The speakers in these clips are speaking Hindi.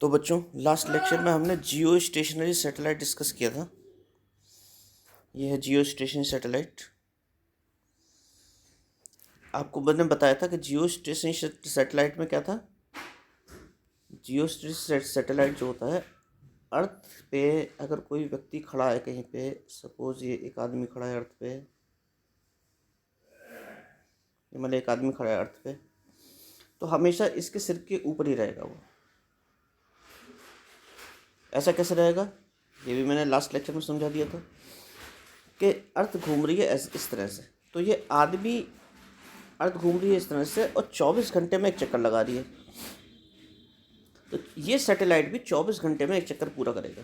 तो बच्चों, लास्ट लेक्चर में हमने जियो स्टेशनरी सैटेलाइट डिस्कस किया था। यह है जियो स्टेशनरी सैटेलाइट। आपको मैंने बताया था कि जियो स्टेशनरी सैटेलाइट में क्या था। जियो स्टेशनरी सैटेलाइट जो होता है, अर्थ पे अगर कोई व्यक्ति खड़ा है कहीं पे, सपोज ये एक आदमी खड़ा है अर्थ पे, मतलब एक आदमी खड़ा है अर्थ पे, तो हमेशा इसके सिर के ऊपर ही रहेगा वो। ऐसा कैसे रहेगा, ये भी मैंने लास्ट लेक्चर में समझा दिया था कि अर्थ घूम रही है इस तरह से, तो ये आदमी अर्थ घूम रही है इस तरह से और 24 घंटे में एक चक्कर लगा रही है। तो ये सैटेलाइट भी 24 घंटे में एक चक्कर पूरा करेगा।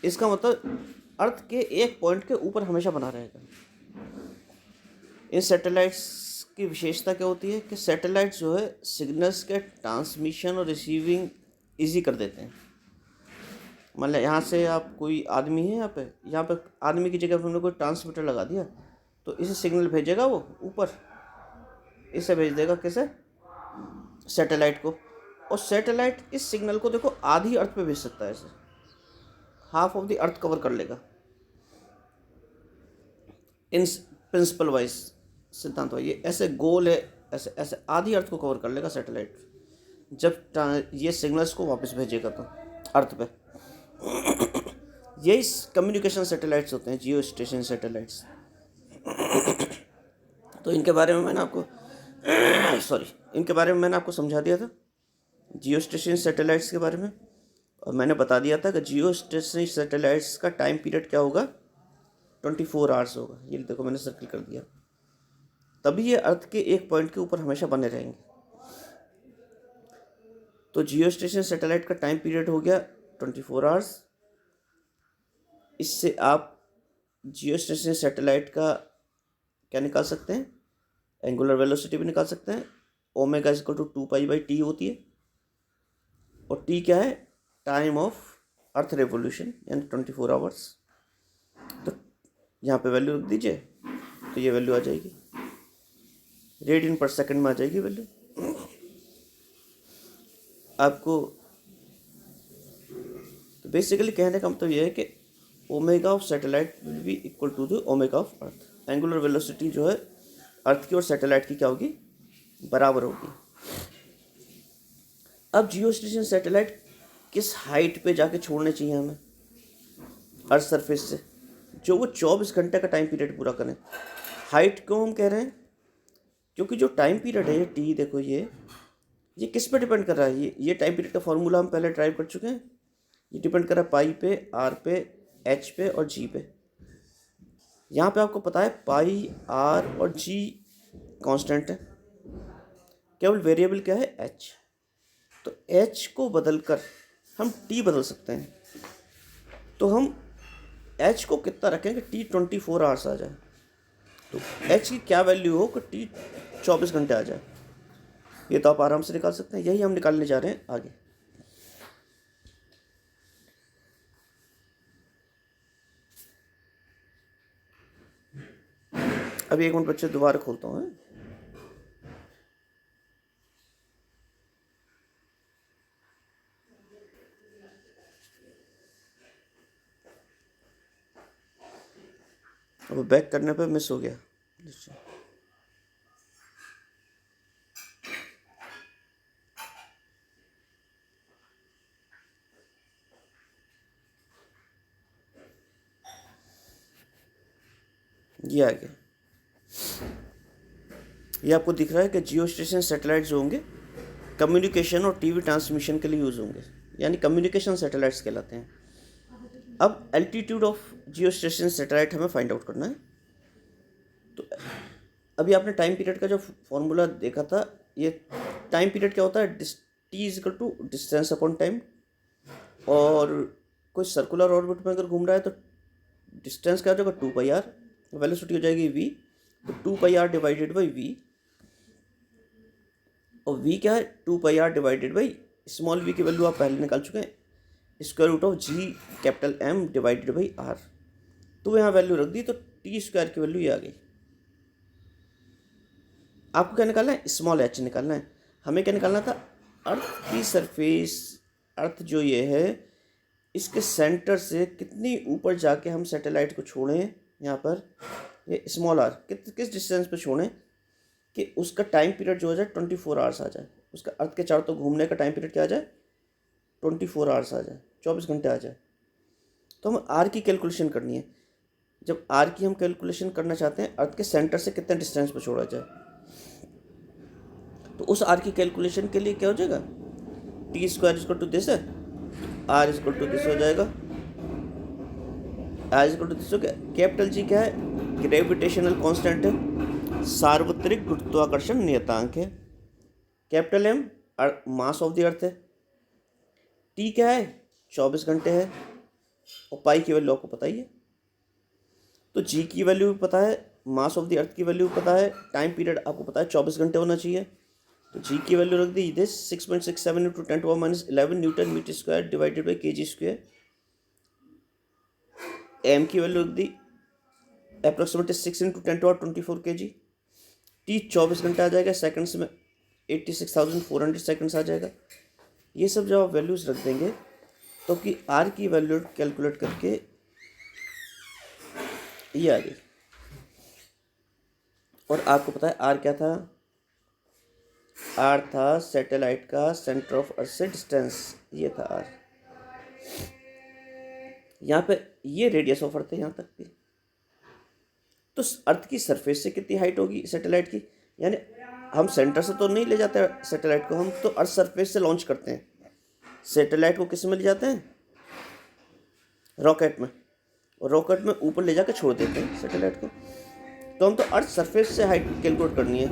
इसका मतलब अर्थ के एक पॉइंट के ऊपर हमेशा बना रहेगा। इन सैटेलाइट्स की विशेषता क्या होती है कि सैटेलाइट जो है सिग्नल्स के ट्रांसमिशन और रिसीविंग इजी कर देते हैं। मतलब यहाँ से आप कोई आदमी है, यहाँ पे आदमी की जगह पर हमने कोई ट्रांसमीटर लगा दिया, तो इसे सिग्नल भेजेगा वो ऊपर, इसे भेज देगा किसे, सैटेलाइट को। और सैटेलाइट इस सिग्नल को देखो आधी अर्थ पे भेज सकता है, इसे half of the earth cover कर लेगा इन प्रिंसिपल वाइज, सिद्धांत वाइज। ये ऐसे गोल है, ऐसे ऐसे आधी अर्थ को कवर कर लेगा सैटेलाइट जब ये सिग्नल्स को वापस भेजेगा तो अर्थ पे। यही कम्युनिकेशन सैटेलाइट्स होते हैं, जियो स्टेशन सैटेलाइट्स। तो इनके बारे में मैंने आपको इनके बारे में मैंने आपको समझा दिया था, जियो स्टेशन सैटेलाइट्स के बारे में। और मैंने बता दिया था कि जियो स्टेशनरी सैटेलाइट्स का टाइम पीरियड क्या होगा, 24 आवर्स होगा। ये देखो मैंने सर्कल कर दिया। तभी ये अर्थ के एक पॉइंट के ऊपर हमेशा बने रहेंगे। तो जियो स्टेशन सैटेलाइट का टाइम पीरियड हो गया 24 आवर्स। इससे आप जियो स्टेशन सैटेलाइट का क्या निकाल सकते हैं, एंगुलर वेलोसिटी भी निकाल सकते हैं। ओमेगा इक्वल टू 2π/t होती है, और टी क्या है, टाइम ऑफ अर्थ रेवोल्यूशन, यानी 24 आवर्स। तो यहाँ पे वैल्यू रख दीजिए, तो ये वैल्यू आ जाएगी, रेडियन पर सेकंड में आ जाएगी वैल्यू आपको। तो बेसिकली कहने का मतलब ये है कि omega of satellite will be equal to the omega of earth. Angular velocity जो है अर्थ की और सैटेलाइट की क्या होगी, बराबर होगी। अब जियो स्टेशन सैटेलाइट किस हाइट पे जाके छोड़ने चाहिए हमें अर्थ सरफेस से, जो वो 24 घंटे का टाइम पीरियड पूरा करें। हाइट क्यों हम कह रहे हैं, क्योंकि जो टाइम पीरियड है ये टी, देखो ये किस पे डिपेंड कर रहा है। ये टाइम पीरियड का फॉर्मूला हम पहले ड्राइव कर चुके हैं। ये डिपेंड कर रहा है पाई पे, आर पे, एच पे और जी पे। यहाँ पे आपको पता है पाई, आर और जी कांस्टेंट है, केवल वेरिएबल क्या है, एच। तो एच को बदलकर हम टी बदल सकते हैं। तो हम एच को कितना रखें कि टी 24 आवर्स आ जाए। तो एच की क्या वैल्यू हो कि टी 24 घंटे आ जाए, ये तो आप आराम से निकाल सकते हैं। यही हम निकालने जा रहे हैं आगे। अभी एक मिनट बच्चे, दोबारा खोलता हूँ। अब बैक करने पे मिस हो गया। ये आ गया। ये आपको दिख रहा है कि जियो स्टेशन सैटेलाइट जो होंगे कम्युनिकेशन और टीवी ट्रांसमिशन के लिए यूज़ होंगे, यानी कम्युनिकेशन सैटेलाइट्स कहलाते हैं। अब altitude of Jio station satellite हमें फाइंड आउट करना है। तो अभी आपने टाइम पीरियड का जो फॉर्मूला देखा था, ये टाइम पीरियड क्या होता है, t is equal to distance upon time. और कोई सर्कुलर ऑर्बिट में अगर घूम रहा है तो डिस्टेंस क्या हो जाएगा, 2πr, वेलोसिटी हो जाएगी v, तो 2πr डिवाइडेड बाई v। और v क्या है, 2πr divided by small v की वैल्यू आप पहले निकाल चुके हैं, square root of g capital M divided by r। तो यहाँ वैल्यू रख दी, तो टी स्क्वायर की वैल्यू ये आ गई। आपको क्या निकालना है, स्मॉल h निकालना है। हमें क्या निकालना था, अर्थ की सरफेस अर्थ जो ये है, इसके सेंटर से कितनी ऊपर जाके हम सैटेलाइट को छोड़ें, यहाँ पर ये स्मॉल आर किस डिस्टेंस पे छोड़ें कि उसका टाइम पीरियड जो हो जाए 24 आवर्स आ जाए, उसका अर्थ के चारों तो घूमने का टाइम पीरियड क्या आ जाए 24 आवर्स आ जाए, 24 घंटे आ जाए। तो हम आर की कैलकुलेशन करनी है। जब आर की हम कैलकुलेशन करना चाहते हैं अर्थ के सेंटर से कितने डिस्टेंस पर छोड़ा जाए, तो उस आर की कैलकुलेशन के लिए क्या हो जाएगा, t square equal to this है, आर इक्वल टू दिस हो जाएगा, आर इक्वल टू दिस हो गया। कैपिटल जी क्या है, ग्रेविटेशनल कांस्टेंट है, सार्वत्रिक गुरुत्वाकर्षण नियतांक है। Capital m mass of the earth है। टी क्या है, 24 घंटे है, और पाई की वैल्यू आपको पता ही है। तो जी की वैल्यू भी पता है, मास ऑफ द अर्थ की वैल्यू भी पता है, टाइम पीरियड आपको पता है 24 घंटे होना चाहिए। तो जी की वैल्यू रख दी this 6.67 into 10⁻11 newton metre square divided by K G square. M की वैल्यू रख दी अप्रोक्सीमेटली 6 इंटू 10⁻24 के जी। टी 24 घंटे आ जाएगा, सेकंड्स में 86,400 सेकंड्स आ जाएगा। ये सब जब आप वैल्यूज़ रख देंगे तो कि आर की वैल्यू कैलकुलेट करके ये आ गई। और आपको पता है आर क्या था, आर था सैटेलाइट का सेंटर ऑफ अर्थ से डिस्टेंस, ये था आर। यहाँ पे ये रेडियस ऑफ अर्थ है यहाँ तक की। तो अर्थ की सरफेस से कितनी हाइट होगी सैटेलाइट की, यानी हम सेंटर से तो नहीं ले जाते सैटेलाइट को, हम तो अर्थ सरफेस से लॉन्च करते हैं। सैटेलाइट को किस में ले जाते हैं, रॉकेट में, और रॉकेट में ऊपर ले जाकर छोड़ देते हैं सैटेलाइट को। तो हम तो अर्थ सरफेस से हाइट कैलकुलेट करनी है।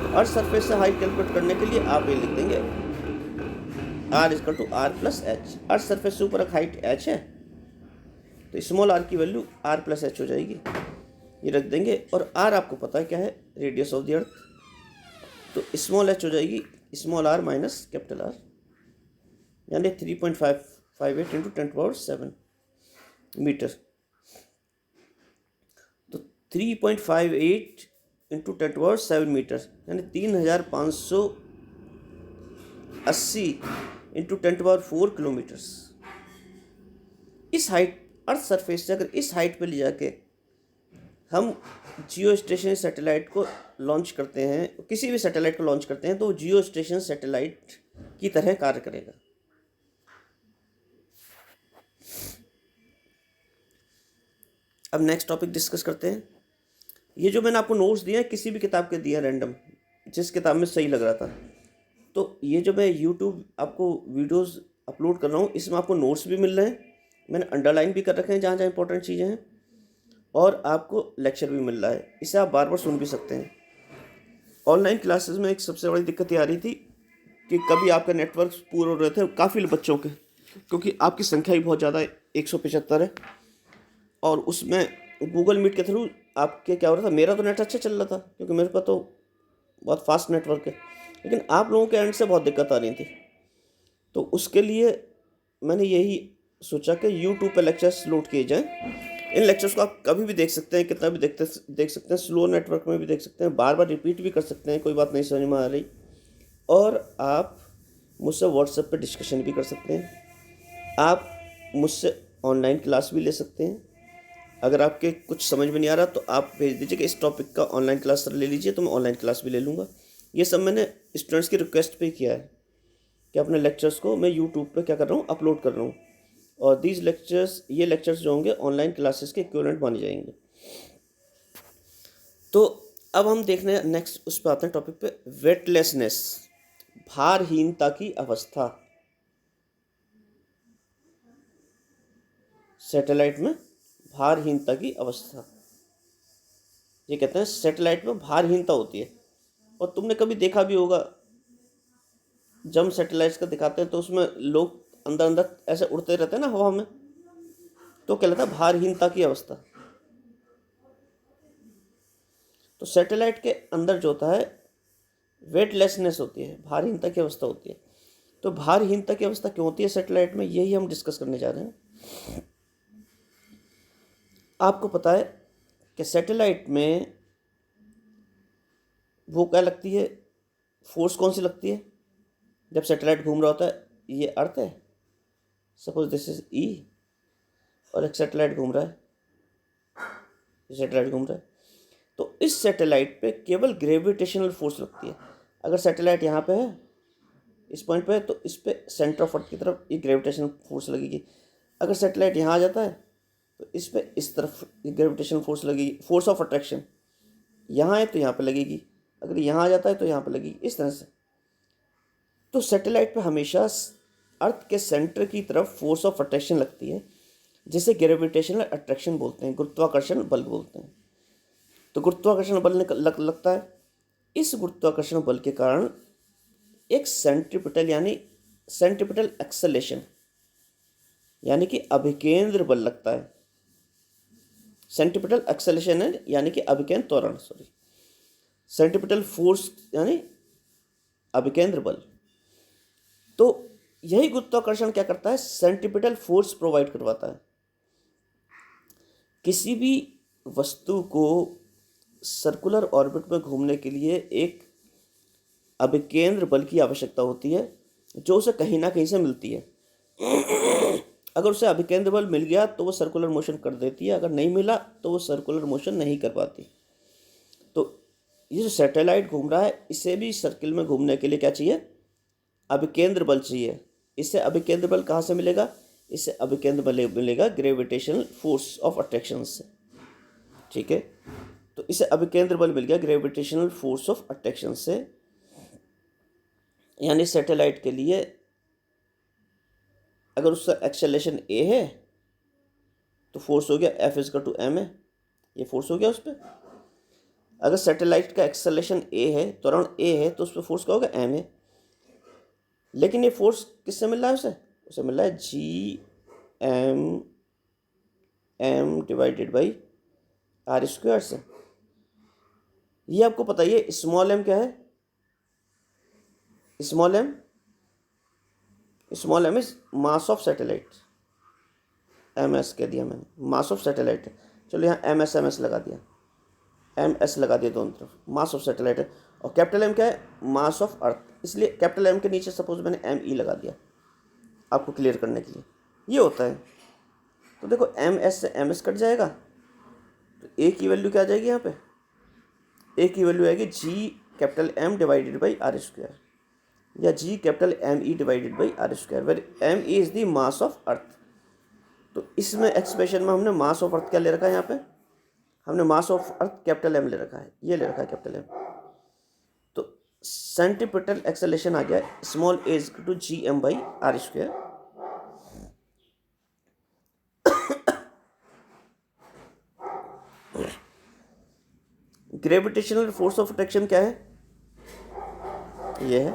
तो अर्थ सरफेस से हाइट कैलकुलेट करने के लिए आप ये लिख देंगे r equal to r plus h. Earth surface से ऊपर हाइट एच है, तो स्मॉल आर की वैल्यू आर प्लस एच हो जाएगी, ये रख देंगे। और आर आपको पता है क्या है, रेडियस ऑफ द अर्थ, तो स्मॉल एच हो जाएगी small r minus capital r, यानी 3.558 इंटू 10⁻7 मीटर। तो 3.58 इंटू 10⁻7 मीटर यानी 3,580 इंटू 10⁻4 किलोमीटर्स। इस हाइट अर्थ सरफेस से अगर इस हाइट पे ले जाके हम जियो स्टेशन सैटेलाइट को लॉन्च करते हैं, किसी भी सैटेलाइट को लॉन्च करते हैं, तो जियो स्टेशन सैटेलाइट की तरह कार्य करेगा। अब नेक्स्ट टॉपिक डिस्कस करते हैं। ये जो मैंने आपको नोट्स दिए हैं किसी भी किताब के दिए हैं, रैंडम जिस किताब में सही लग रहा था। तो ये जो मैं यूट्यूब आपको वीडियोस अपलोड कर रहा हूँ, इसमें आपको नोट्स भी मिल रहे हैं, मैंने अंडरलाइन भी कर रखे हैं जहाँ जहाँ इंपॉर्टेंट चीज़ें हैं, और आपको लेक्चर भी मिल रहा है, इसे आप बार बार सुन भी सकते हैं। ऑनलाइन क्लासेस में एक सबसे बड़ी दिक्कत ये आ रही थी कि कभी आपका नेटवर्क पूरे हो रहे थे काफ़ी बच्चों के, क्योंकि आपकी संख्या ही बहुत ज़्यादा है, 175 है, और उसमें गूगल मीट के थ्रू आपके क्या हो रहा था, मेरा तो नेट अच्छा चल रहा था क्योंकि मेरे पास तो बहुत फास्ट नेटवर्क है, लेकिन आप लोगों के एंड से बहुत दिक्कत आ रही थी। तो उसके लिए मैंने यही सोचा कि यूट्यूब पे लेक्चर्स लोड किए जाएँ। इन लेक्चर्स को आप कभी भी देख सकते हैं, कितना भी देख सकते हैं, स्लो नेटवर्क में भी देख सकते हैं, बार बार रिपीट भी कर सकते हैं, कोई बात नहीं समझ में आ रही, और आप मुझसे व्हाट्सएप पे डिस्कशन भी कर सकते हैं, आप मुझसे ऑनलाइन क्लास भी ले सकते हैं। अगर आपके कुछ समझ में नहीं आ रहा तो आप भेज दीजिए कि इस टॉपिक का ऑनलाइन क्लास सर ले लीजिए, तो मैं ऑनलाइन क्लास भी ले लूँगा। ये सब मैंने स्टूडेंट्स की रिक्वेस्ट पे किया है कि अपने लेक्चर्स को मैं यूट्यूब पे क्या कर रहा हूँ, अपलोड कर रहा हूँ, और ये लेक्चर्स जो होंगे ऑनलाइन क्लासेस के इक्विवेलेंट माने जाएंगे। तो अब हम देखने नेक्स्ट उस पर आते हैं टॉपिक पे, वेटलेसनेस, भारहीनता की अवस्था। सैटेलाइट में भारहीनता की अवस्था, ये कहते हैं सैटेलाइट में भारहीनता होती है। और तुमने कभी देखा भी होगा, जब सैटेलाइट्स का दिखाते हैं तो उसमें लोग अंदर अंदर ऐसे उड़ते रहते हैं ना हवा में, तो क्या लगता है, भारहीनता की अवस्था। तो सैटेलाइट के अंदर जो होता है वेटलेसनेस होती है, भारहीनता की अवस्था होती है। तो भारहीनता की अवस्था क्यों होती है सैटेलाइट में, यही हम डिस्कस करने जा रहे हैं। आपको पता है कि सैटेलाइट में वो क्या लगती है, फोर्स कौन सी लगती है जब सैटेलाइट घूम रहा होता है, ये अर्थ है, सपोज दिस इज ई और एक सैटेलाइट घूम रहा है, सैटेलाइट घूम रहा है, तो इस सैटेलाइट पे केवल ग्रेविटेशनल फोर्स लगती है। अगर सैटेलाइट यहाँ पे है, इस पॉइंट पे है, तो इस पे सेंटर ऑफ अर्थ की तरफ ये ग्रेविटेशनल फोर्स लगेगी। अगर सैटेलाइट यहाँ आ जाता है तो इस पे इस तरफ ग्रेविटेशनल फोर्स लगेगी, फोर्स ऑफ अट्रैक्शन। यहाँ है तो यहाँ पे लगेगी, अगर यहाँ आ जाता है तो यहाँ पे लगेगी, इस तरह से। तो सैटेलाइट पे हमेशा अर्थ के सेंटर की तरफ फोर्स ऑफ अट्रैक्शन लगती है, जिसे ग्रेविटेशनल अट्रैक्शन बोलते हैं, गुरुत्वाकर्षण बल बोलते हैं। तो गुरुत्वाकर्षण बल लगता है। इस गुरुत्वाकर्षण बल के कारण एक सेंट्रीपिटल एक्सेलेरेशन यानी कि अभिकेंद्र बल लगता है। सेंट्रीपिटल एक्सेलेरेशन है यानी कि अभिकेंद्र त्वरण, सेंट्रीपिटल फोर्स यानी अभिकेंद्र बल। तो यही गुरुत्वाकर्षण क्या करता है, सेंट्रीपिटल फोर्स प्रोवाइड करवाता है। किसी भी वस्तु को सर्कुलर ऑर्बिट में घूमने के लिए एक अभिकेंद्र बल की आवश्यकता होती है, जो उसे कहीं ना कहीं से मिलती है। अगर उसे अभिकेंद्र बल मिल गया तो वो सर्कुलर मोशन कर देती है, अगर नहीं मिला तो वो सर्कुलर मोशन नहीं कर पाती। तो ये जो सैटेलाइट घूम रहा है, इसे भी सर्किल में घूमने के लिए क्या चाहिए, अभिकेंद्र बल चाहिए। इससे अभिकेंद्र बल कहाँ से मिलेगा, इससे अभिकेंद्र बल मिलेगा ग्रेविटेशनल फोर्स ऑफ अट्रैक्शन से। ठीक है, तो इसे अभिकेंद्र बल मिल गया ग्रेविटेशनल फोर्स ऑफ अट्रैक्शन से। यानी सैटेलाइट के लिए अगर उसका एक्सेलरेशन ए है तो फोर्स हो गया F=m है, ये फोर्स हो गया उस पर। अगर सैटेलाइट का एक्सेलरेशन ए है, त्वरण ए है, तो उस पर फोर्स क्या होगा, m है। लेकिन ये फोर्स किससे मिल रहा है, उसे मिल रहा है Gm/m/r² से। ये आपको पता ही है। स्मॉल m क्या है, small m is mass of satellite, ms कह दिया मैंने, मास ऑफ सैटेलाइट है। चलो यहाँ ms लगा दिया, ms लगा दिया दोनों तरफ, मास ऑफ सैटेलाइट है। और कैपिटल M क्या है, मास ऑफ अर्थ, इसलिए कैपिटल M के नीचे सपोज मैंने me लगा दिया आपको क्लियर करने के लिए। ये होता है। तो देखो ms से ms कट जाएगा, तो a की वैल्यू क्या आ जाएगी, यहाँ पे a की वैल्यू आएगी Gm/r² या Gme/r², where m is the mass of earth. तो इसमें एक्सप्रेशन में हमने मास ऑफ अर्थ क्या ले रखा है, यहाँ पे हमने मास ऑफ अर्थ कैपिटल M ले रखा है, ये ले रखा है कैपिटल M। तो सेंट्रीपिटल एक्सेलरेशन आ गया small a = Gm/r²। Gravitational force of attraction क्या है, ये है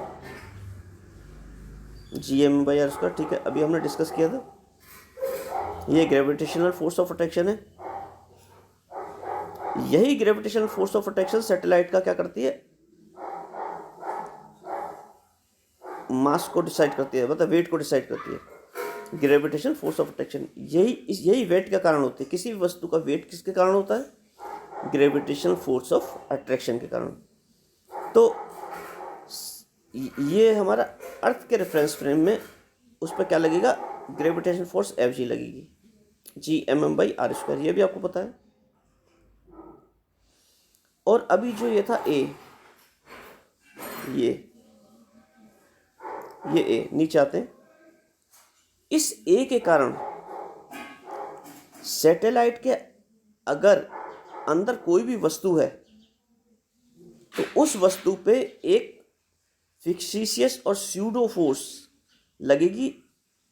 Gm/r²। ठीक है, अभी हमने डिस्कस किया था, ये ग्रेविटेशनल फोर्स ऑफ अट्रैक्शन है। यही gravitational force of attraction satellite का क्या करती है, मास को डिसाइड करती है, मतलब वेट को डिसाइड करती है। ग्रेविटेशनल फोर्स ऑफ अट्रैक्शन यही वेट का कारण होती है। किसी भी वस्तु का वेट किसके कारण होता है, ग्रेविटेशनल फोर्स ऑफ अट्रैक्शन के कारण। तो ये हमारा अर्थ के रेफरेंस फ्रेम में उस पर क्या लगेगा, ग्रेविटेशनल फोर्स Fg लगेगी, Gmm/r², ये भी आपको पता है। और अभी जो ये था A, ये A, नीचे आते हैं। इस A के कारण सैटेलाइट के अगर अंदर कोई भी वस्तु है तो उस वस्तु पे एक फिक्सिशियस और स्यूडो फोर्स लगेगी,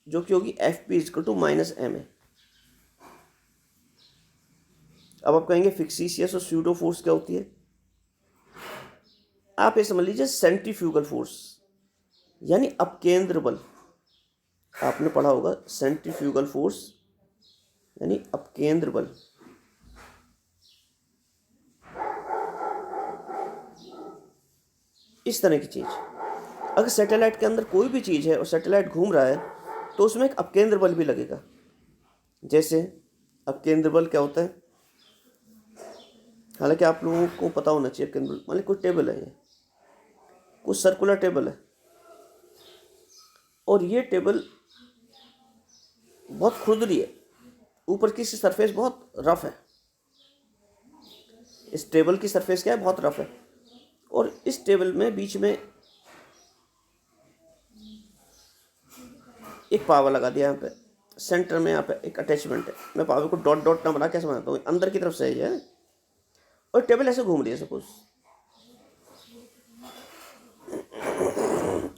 जो कि होगी Fp=-m है। अब आप कहेंगे फिक्सिशियस और स्यूडो फोर्स क्या होती है, आप ये समझ लीजिए सेंट्रीफ्यूगल फोर्स यानी अपकेंद्र बल। आपने पढ़ा होगा सेंट्रीफ्यूगल फोर्स यानी अपकेंद्र बल। इस तरह की चीज, अगर सैटेलाइट के अंदर कोई भी चीज है और सैटेलाइट घूम रहा है तो उसमें एक अपकेंद्र बल भी लगेगा। जैसे अपकेंद्र बल क्या होता है, हालांकि आप लोगों को पता होना चाहिए अपकेंद्र बल, मान लीजिए कोई टेबल है, ये कुछ सर्कुलर टेबल है और ये टेबल बहुत खुरदरी है, ऊपर की सरफेस बहुत रफ है। इस टेबल की सरफेस क्या है, बहुत रफ है। और इस टेबल में बीच में एक पावर लगा दिया, यहाँ पे सेंटर में यहाँ पे एक अटैचमेंट है। मैं पावर को डॉट डॉट ना बना कैसे बनाता हूँ, अंदर की तरफ से है। और टेबल ऐसे घूम रही है, सपोज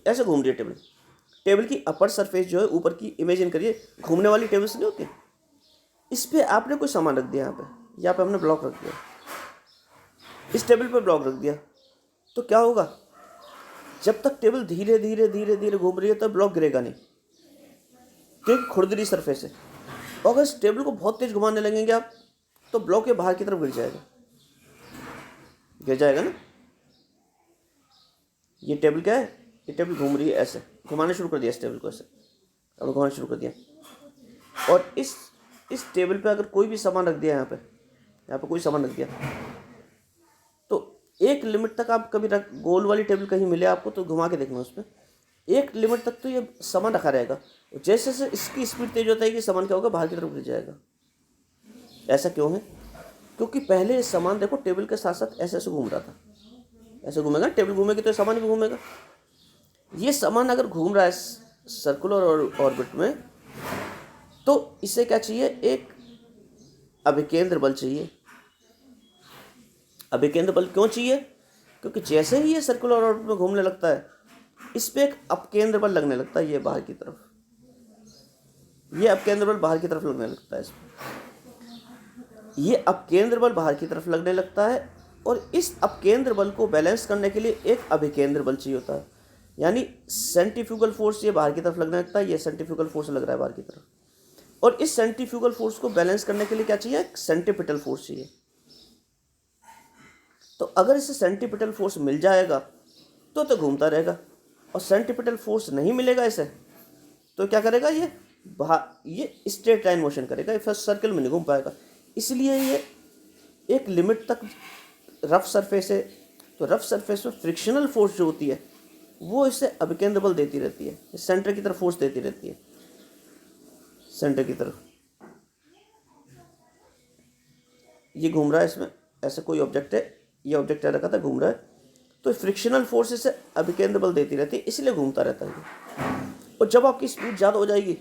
ऐसे घूम रही है टेबल। टेबल की अपर सरफेस जो है ऊपर की, इमेजिन करिए घूमने वाली टेबल्स नहीं होती, इस पे आपने कोई सामान रख दिया, यहाँ पे हमने ब्लॉक रख दिया, इस टेबल पे ब्लॉक रख दिया, तो क्या होगा, जब तक टेबल धीरे धीरे धीरे धीरे घूम रही है तब ब्लॉक गिरेगा नहीं, क्योंकि खुरदरी सरफेस है। और अगर इस टेबल को बहुत तेज घुमाने लगेंगे आप, तो ब्लॉक के बाहर की तरफ गिर जाएगा ना। ये टेबल क्या है, ये टेबल घूम रही है, ऐसे घुमाना शुरू कर दिया इस टेबल को, ऐसे अब घुमाना शुरू कर दिया। और इस टेबल पे अगर कोई भी सामान रख दिया, यहाँ पे कोई सामान रख दिया, तो एक लिमिट तक आप कभी गोल वाली टेबल कहीं मिले आपको तो घुमा के देखना, उस पर एक लिमिट तक तो ये सामान रखा रहेगा। जैसे जैसे इसकी स्पीड तेज होता है कि सामान क्या होगा, बाहर की तरफ गिर जाएगा। ऐसा क्यों है, क्योंकि पहले ये सामान देखो टेबल के साथ साथ ऐसे ऐसे घूम रहा था, ऐसे घूमेगा, टेबल घूमेगी तो सामान भी घूमेगा। ये सामान अगर घूम रहा है सर्कुलर ऑर्बिट में, तो इसे क्या चाहिए, एक अभिकेंद्र बल चाहिए। अभिकेंद्र बल क्यों चाहिए, क्योंकि जैसे ही ये सर्कुलर ऑर्बिट में घूमने लगता है, इस पे एक अपकेंद्र बल लगने लगता है, ये बाहर की तरफ, ये अपकेंद्र बल बाहर की तरफ लगने लगता है। ये अपकेंद्र बल बाहर की तरफ लगने लगता है, और इस अपकेंद्र बल को बैलेंस करने के लिए एक अभिकेंद्र बल चाहिए होता है। यानी सेंट्रीफ्यूगल फोर्स ये बाहर की तरफ लगने लगता है, ये सेंट्रीफ्यूगल फोर्स लग रहा है बाहर की तरफ, और इस सेंट्रीफ्यूगल फोर्स को बैलेंस करने के लिए क्या चाहिए, एक सेंट्रीपिटल फोर्स चाहिए। तो अगर इसे सेंट्रीपिटल फोर्स मिल जाएगा तो घूमता रहेगा, और सेंट्रीपिटल फोर्स नहीं मिलेगा इसे, तो क्या करेगा, ये स्ट्रेट लाइन मोशन करेगा, ये फर्स्ट सर्कल में नहीं घूम पाएगा। इसलिए ये एक लिमिट तक रफ सरफेस है, तो रफ सरफेस में फ्रिक्शनल फोर्स जो होती है वो इसे अभिकेंद्र बल देती रहती है, सेंटर की तरफ फोर्स देती रहती है, सेंटर की तरफ। ये घूम रहा है, इसमें ऐसे कोई ऑब्जेक्ट है, ये ऑब्जेक्ट रखा था, घूम रहा है, तो फ्रिक्शनल फोर्स इसे अभिकेंद्र बल देती रहती है, इसलिए घूमता रहता है। और जब आपकी स्पीड ज़्यादा हो जाएगी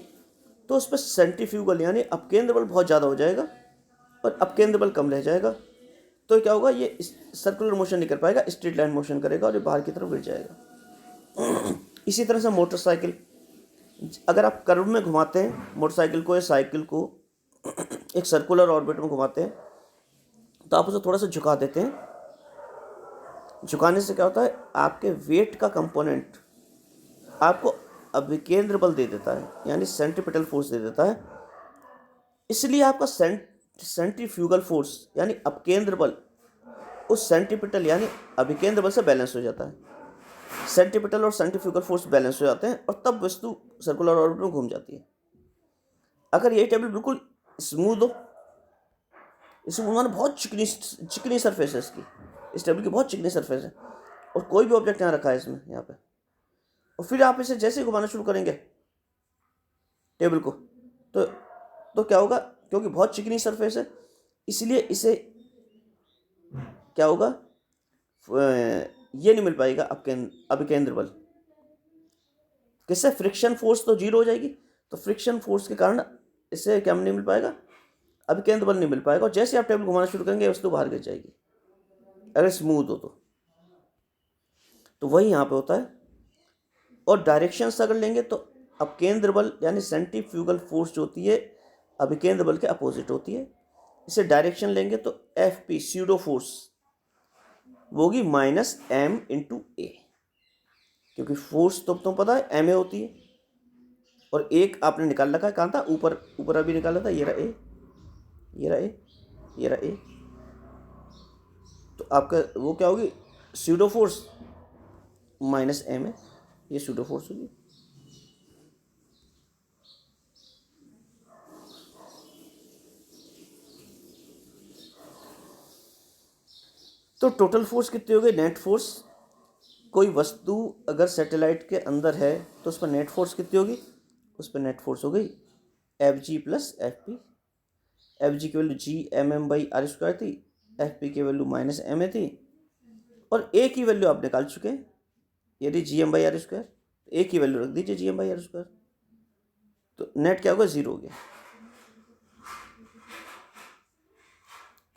तो उस पर सेंट्रीफ्यूगल यानी अपकेंद्र बल बहुत ज़्यादा हो जाएगा, और अपकेंद्र बल कम रह जाएगा। तो क्या होगा, ये सर्कुलर मोशन नहीं कर पाएगा, स्ट्रेट लाइन मोशन करेगा और ये बाहर की तरफ गिर जाएगा। इसी तरह से मोटरसाइकिल, अगर आप कर्व में घुमाते हैं मोटरसाइकिल को या साइकिल को, एक सर्कुलर ऑर्बिट में घुमाते हैं, तो आप उसे थोड़ा सा झुका देते हैं। झुकाने से क्या होता है, आपके वेट का कंपोनेंट आपको अभिकेंद्र बल दे देता है, यानी सेंट्रीपिटल फोर्स दे देता है। इसलिए आपका सेंट्रीफ्यूगल फोर्स यानी अपकेंद्र बल उस सेंट्रीपिटल यानी अभिकेंद्र बल से बैलेंस हो जाता है। सेंट्रीपिटल और सेंट्रीफ्यूगल फोर्स बैलेंस हो जाते हैं, और तब वस्तु सर्कुलर ऑर्बिट में घूम जाती है। अगर ये टेबल बिल्कुल स्मूथ हो, स्मूथ माने बहुत चिकनी सरफेस है इसकी, इस टेबल की बहुत चिकनी सरफेस है, और कोई भी ऑब्जेक्ट यहाँ रखा है इसमें, यहाँ पे, और फिर आप इसे जैसे ही घुमाना शुरू करेंगे टेबल को, तो क्या होगा, क्योंकि बहुत चिकनी सरफेस है, इसलिए इसे क्या होगा, ये नहीं मिल पाएगा अभिकेंद्र बल। किससे, फ्रिक्शन फोर्स तो जीरो हो जाएगी, तो फ्रिक्शन फोर्स के कारण इससे क्या नहीं मिल पाएगा, अभिकेंद्र बल नहीं मिल पाएगा, और जैसे आप टेबल घुमाना शुरू करेंगे वस्तु बाहर गिर जाएगी, अगर स्मूथ हो तो वही यहाँ पे होता है। और डायरेक्शंस अगर लेंगे तो अपकेंद्र बल यानी सेंट्रीफ्यूगल फोर्स जो होती है अभिकेंद्र बल के अपोजिट होती है। इसे डायरेक्शन लेंगे तो एफ पी स्यूडो फोर्स वो होगी -m/a, क्योंकि फोर्स तो तुम पता है ma होती है, और एक आपने निकाल रखा है, कहाँ था, ऊपर अभी निकाला था, ये रहा a, ये रहा a, ये रहा a, तो आपका वो क्या होगी, स्यूडो फोर्स -ma, ये स्यूडो फोर्स होगी। तो टोटल फोर्स कितनी हो गई, नेट फोर्स, कोई वस्तु अगर सैटेलाइट के अंदर है तो उस पर नेट फोर्स कितनी होगी, उस पर नेट फोर्स हो गई F G plus F P. F G की value G M M by are square थी, एफ पी की वैल्यू माइनस एम ए थी, और ए की वैल्यू आप निकाल चुके हैं, यदि G M by are square, A की वैल्यू रख दीजिए G M by are square, तो नेट क्या होगा, जीरो हो गया।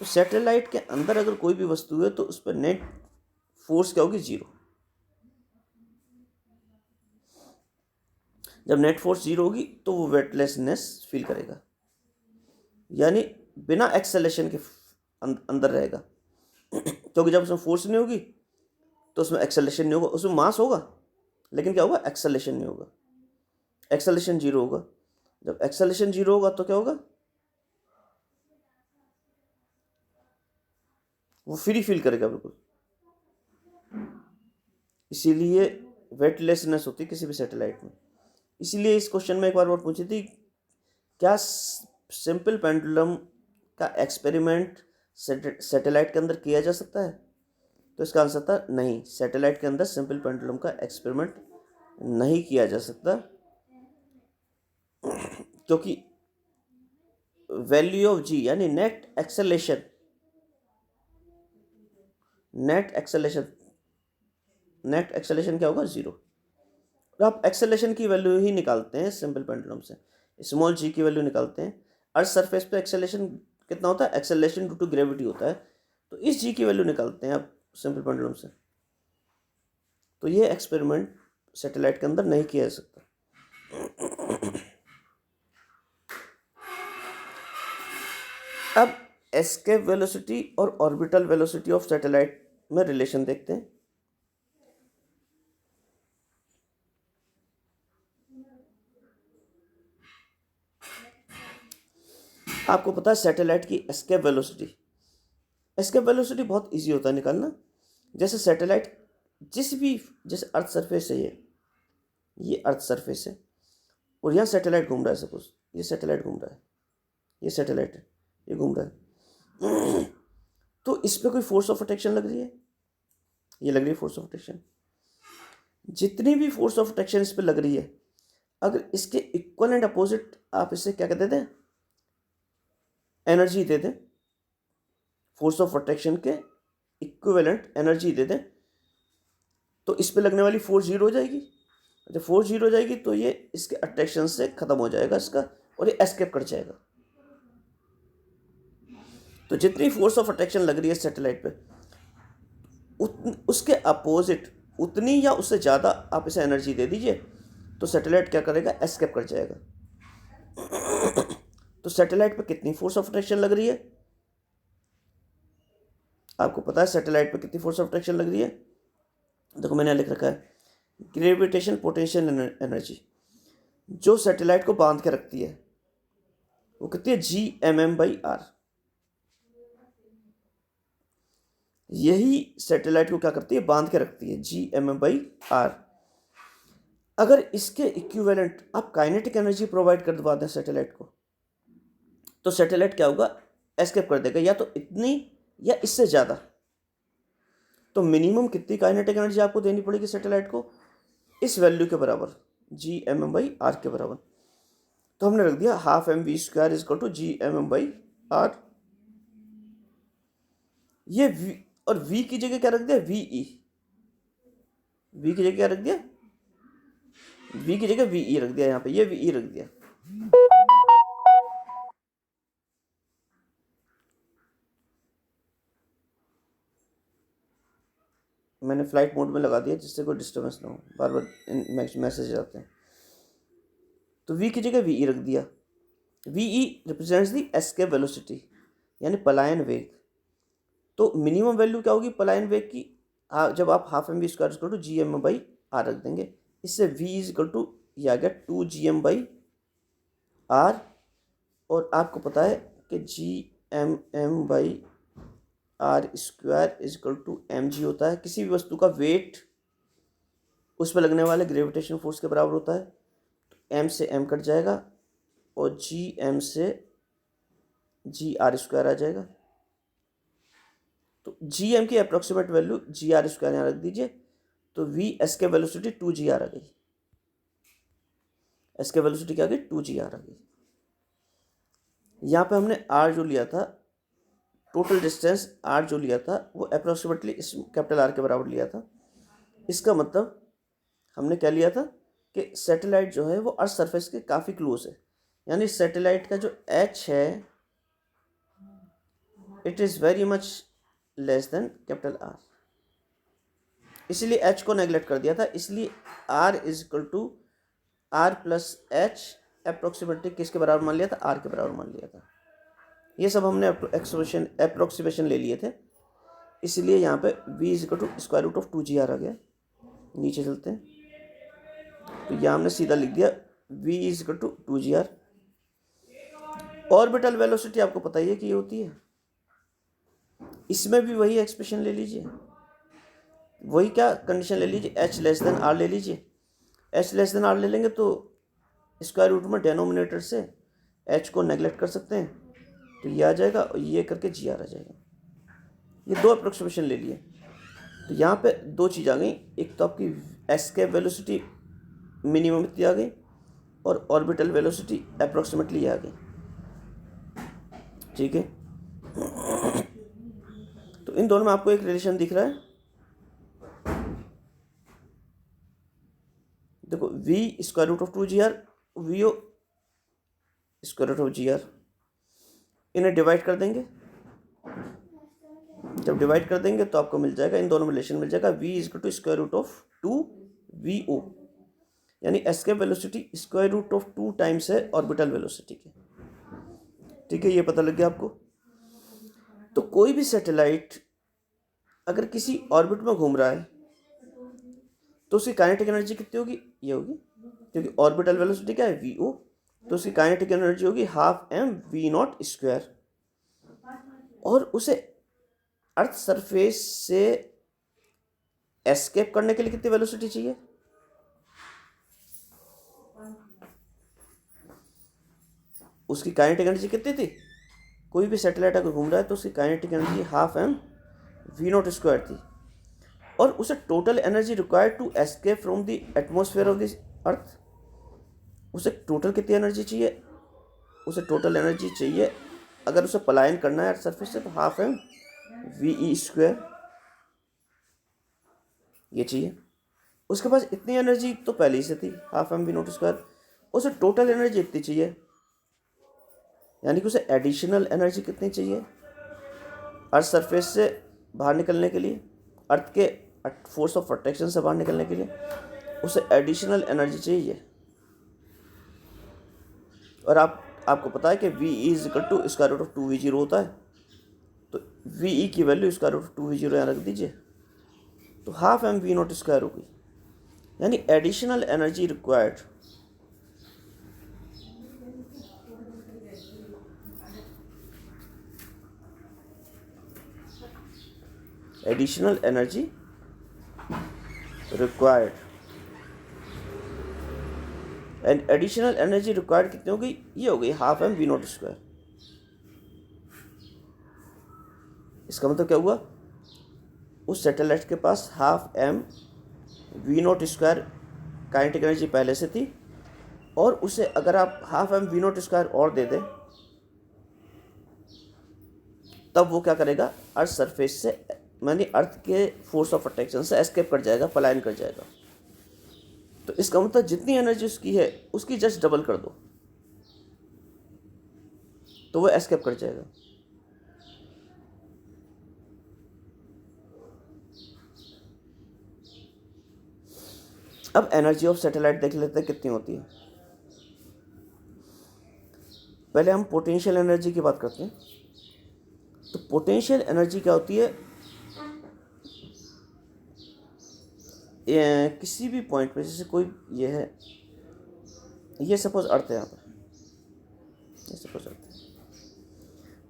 तो सैटेलाइट के अंदर अगर कोई भी वस्तु है तो उस पर नेट फोर्स क्या होगी, जीरो। जब नेट फोर्स जीरो होगी तो वो वेटलेसनेस फील करेगा, यानी बिना एक्सेलेरेशन के अंदर रहेगा, क्योंकि जब उसमें फोर्स नहीं होगी तो उसमें एक्सेलेरेशन नहीं होगा, उसमें मास होगा लेकिन क्या होगा, एक्सेलेरेशन नहीं होगा, एक्सेलेरेशन जीरो होगा। जब एक्सेलेरेशन जीरो होगा तो क्या होगा, वो फ्री फील करेगा बिल्कुल। इसीलिए वेटलेसनेस होती है किसी भी सैटेलाइट में। इसीलिए इस क्वेश्चन में एक बार और पूछी थी, क्या सिंपल पेंडुलम का एक्सपेरिमेंट सैटेलाइट के अंदर किया जा सकता है? तो इसका आंसर था नहीं, सैटेलाइट के अंदर सिंपल पेंडुलम का एक्सपेरिमेंट नहीं किया जा सकता, क्योंकि वैल्यू ऑफ जी यानी नेट एक्सेलेरेशन क्या होगा, जीरो। और आप एक्सेलेरेशन की वैल्यू ही निकालते हैं सिंपल पेंडुलम से, स्मॉल जी की वैल्यू निकालते हैं। अर्थ सरफेस पे एक्सेलेरेशन कितना होता है, एक्सेलेरेशन ड्यू टू ग्रेविटी होता है, तो इस जी की वैल्यू निकालते हैं आप सिंपल पेंडुलम से। तो ये एक्सपेरिमेंट सैटेलाइट के अंदर नहीं किया जा सकता। अब एस्केप वेलोसिटी और ऑर्बिटल वेलोसिटी ऑफ सैटेलाइट में रिलेशन देखते हैं। आपको पता है सैटेलाइट की एस्केप वेलोसिटी बहुत इजी होता है निकालना। जैसे सैटेलाइट जैसे अर्थ सरफेस है, ये अर्थ सरफेस है और यहाँ सैटेलाइट घूम रहा है, सपोज ये सैटेलाइट घूम रहा है, ये सैटेलाइट है, ये घूम रहा है, तो इस पर कोई फोर्स ऑफ अट्रैक्शन लग रही है, ये लग रही है फोर्स ऑफ अट्रैक्शन। जितनी भी फोर्स ऑफ अट्रैक्शन इस पर लग रही है, अगर इसके इक्वल एंड अपोजिट आप इसे क्या कहते थे, एनर्जी दे दें, फोर्स ऑफ अट्रैक्शन के इक्विवेलेंट एनर्जी दे दें, तो इस पे लगने वाली फोर्स जीरो हो जाएगी। जब फोर्स जीरो हो जाएगी तो ये इसके अट्रैक्शन से खत्म हो जाएगा इसका, और ये एस्केप कर जाएगा। तो जितनी फोर्स ऑफ अट्रैक्शन लग रही है सैटेलाइट पे, उसके अपोजिट उतनी या उससे ज़्यादा आप इसे एनर्जी दे दीजिए, तो सैटेलाइट क्या करेगा, एस्केप कर जाएगा। तो सैटेलाइट पे कितनी फोर्स ऑफ अट्रैक्शन लग रही है, आपको पता है सैटेलाइट पे कितनी फोर्स ऑफ अट्रैक्शन लग रही है? देखो मैंने लिख रखा है, ग्रेविटेशन पोटेंशियल एनर्जी जो सैटेलाइट को बांध के रखती है वो कितनी है, g M M by r. यही सैटेलाइट को क्या करती है, बांध के रखती है, g M M by r. अगर इसके इक्विवेलेंट आप काइनेटिक एनर्जी प्रोवाइड कर दवा दें सैटेलाइट को, तो सैटेलाइट क्या होगा, एस्केप कर देगा, या तो इतनी या इससे ज़्यादा। तो मिनिमम कितनी काइनेटिक एनर्जी आपको देनी पड़ेगी सैटेलाइट को, इस वैल्यू के बराबर, g M M by r के बराबर। तो हमने रख दिया half M v square is equal to g M M by r. ये v और v की जगह क्या रख दिया, वी ई। v की जगह क्या रख दिया, v की जगह वी ई रख दिया, यहाँ पे ये वी ई रख दिया। मैंने फ्लाइट मोड में लगा दिया जिससे कोई डिस्टर्बेंस ना हो, बार बार मैसेज आते हैं। तो v की जगह वी ई रख दिया। वी ई रिप्रेजेंट्स दी एस्केप वेलोसिटी यानी पलायन वेग। तो मिनिमम वैल्यू क्या होगी पलायन वेग की, जब आप half M v square equal to g M by r रख देंगे, इससे v इज इक्वल टू ये आ गया 2 जी एम बाई आर। और आपको पता है कि g M M by are square is equal to m g होता है। किसी भी वस्तु का वेट उस पर लगने वाले ग्रेविटेशन फोर्स के बराबर होता है। तो एम से एम कट जाएगा और जी एम से जी आर स्क्वायर आ जाएगा। तो जी एम की approximate value g r square यहाँ रख दीजिए, तो वी एस के वेलोसिटी 2 जी आर आ गई। एस के वेलोसिटी क्या आ गई, 2 जी आर आ गई। यहाँ पे हमने आर जो लिया था, टोटल डिस्टेंस आर जो लिया था वो अप्रोक्सीमेटली इस कैपिटल आर के बराबर लिया था। इसका मतलब हमने क्या लिया था कि सैटेलाइट जो है वो अर्थ सरफेस के काफ़ी क्लोज है, यानी सैटेलाइट का जो एच है it is very much less than capital r, इसलिए एच को नेगलेक्ट कर दिया था। इसलिए r is equal to r plus h approximately किसके बराबर मान लिया था, आर के बराबर मान लिया था। ये सब हमने अप्रोक्सीमेशन ले लिए थे, इसलिए यहाँ पे v is equal to square root of 2g R आ गया। नीचे चलते हैं तो यहाँ हमने सीधा लिख दिया v is equal to 2g r. Orbital velocity आपको पता ही है कि ये होती है, इसमें भी वही एक्सप्रेशन ले लीजिए, वही क्या कंडीशन ले लीजिए, एच लेस देन आर ले लीजिए। एच लेस देन आर ले लेंगे तो स्क्वायर रूट में डेनोमिनेटर से एच को नेगलेक्ट कर सकते हैं, तो ये आ जाएगा और ये करके जी आर आ जाएगा। ये दो अप्रोक्सीमेशन ले लिए, तो यहाँ पे दो चीज़ आ गई, एक तो आपकी एस्केप वेलोसिटी मिनिमम इतनी आ गई और ऑर्बिटल वेलोसिटी अप्रोक्सीमेटली आ गई। ठीक है, तो इन दोनों में आपको एक रिलेशन दिख रहा है। देखो v square root of 2g r, v o square root of g r, इन्हें डिवाइड कर देंगे। जब डिवाइड कर देंगे तो आपको मिल जाएगा, इन दोनों में रिलेशन मिल जाएगा, v is equal to square root of 2 vo, यानी escape velocity square root of 2 times है ऑर्बिटल वेलोसिटी के। ठीक है, ये पता लग गया आपको। तो कोई भी सैटेलाइट अगर किसी ऑर्बिट में घूम रहा है तो उसकी काइनेटिक एनर्जी कितनी होगी, ये होगी, क्योंकि ऑर्बिटल वेलोसिटी क्या है, vo, तो उसकी काइनेटिक एनर्जी होगी half M we not square. और उसे अर्थ सरफेस से एस्केप करने के लिए कितनी वेलोसिटी चाहिए, उसकी काइनेटिक एनर्जी कितनी थी, कोई भी सैटेलाइट अगर घूम रहा है तो उसकी kinetic energy half M we not square थी। और उसे total energy required to escape from the atmosphere of the earth, उसे टोटल कितनी एनर्जी चाहिए, उसे टोटल एनर्जी चाहिए अगर उसे पलायन करना है अर्थ सरफेस से तो half M v e square, ये चाहिए। उसके पास इतनी एनर्जी तो पहले ही से थी, half M we not square, उसे टोटल एनर्जी इतनी चाहिए, यानी कि उसे एडिशनल एनर्जी कितनी चाहिए अर्थ सरफेस से बाहर निकलने के लिए, अर्थ के फोर्स ऑफ अट्रैक्शन से बाहर निकलने के लिए उसे एडिशनल एनर्जी चाहिए। और आपको पता है कि v is equal to square root of 2v0 होता है, तो v की value square root of 2v0 यहाँ रख दीजिए, तो half M we not square होगी, यानी additional energy required additional energy required and additional energy required कितनी हो गई, ये हो गई half M we not square. इसका मतलब क्या हुआ, उस सैटेलाइट के पास half M we not square kinetic energy पहले से थी, और उसे अगर आप half M we not square और दे दें तब वो क्या करेगा, अर्थ सरफेस से यानी अर्थ के फोर्स ऑफ अट्रैक्शन से एस्केप कर जाएगा, पलायन कर जाएगा। तो इसका मतलब जितनी एनर्जी उसकी है उसकी जस्ट डबल कर दो तो वो एस्केप कर जाएगा। अब एनर्जी ऑफ सैटेलाइट देख लेते हैं कितनी होती है। पहले हम पोटेंशियल एनर्जी की बात करते हैं। तो पोटेंशियल एनर्जी क्या होती है, किसी भी पॉइंट पे, जैसे कोई ये है, ये सपोज अर्थ है, यहाँ पर ये सपोज अर्थ है,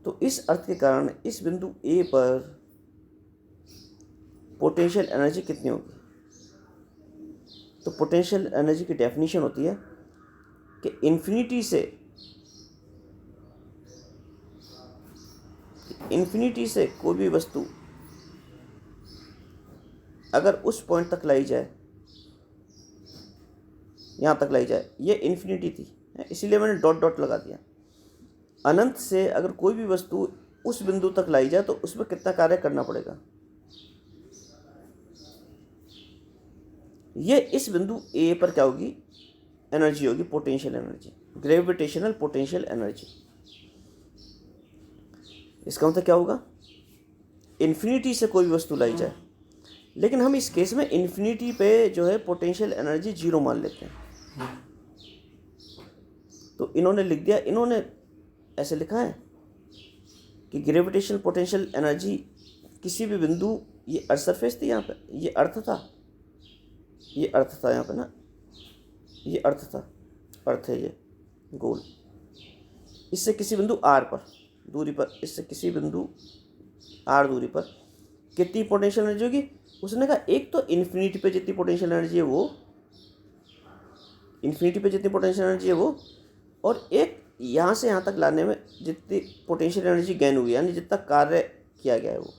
तो इस अर्थ के कारण इस बिंदु ए पर पोटेंशियल एनर्जी कितनी होगी। तो पोटेंशियल एनर्जी की डेफिनेशन होती है कि इन्फिनिटी से कोई भी वस्तु अगर उस पॉइंट तक लाई जाए, यहाँ तक लाई जाए, ये इन्फिनिटी थी, इसीलिए मैंने डॉट डॉट लगा दिया, अनंत से अगर कोई भी वस्तु उस बिंदु तक लाई जाए तो उसमें कितना कार्य करना पड़ेगा। ये इस बिंदु ए पर क्या होगी, एनर्जी होगी, potential energy, gravitational potential energy. इसका मतलब क्या होगा, इन्फिनिटी से कोई भी वस्तु लाई जाए, लेकिन हम इस केस में इन्फिनिटी पे जो है पोटेंशियल एनर्जी 0 मान लेते हैं। तो इन्होंने लिख दिया, इन्होंने ऐसे लिखा है कि ग्रेविटेशनल पोटेंशियल एनर्जी किसी भी बिंदु, ये अर्थ सरफेस थी यहाँ पे, ये अर्थ था, ये अर्थ था यहाँ पे ना, ये अर्थ था, अर्थ है ये गोल, इससे किसी बिंदु आर पर दूरी पर, इससे किसी बिंदु आर दूरी पर कितनी पोटेंशियल एनर्जी होगी। उसने कहा एक तो इन्फिनिटी पे जितनी पोटेंशियल एनर्जी है वो, इन्फिनिटी पे जितनी पोटेंशियल एनर्जी है वो, और एक यहाँ से यहाँ तक लाने में जितनी पोटेंशियल एनर्जी गेन हुई, यानी जितना कार्य किया गया है वो,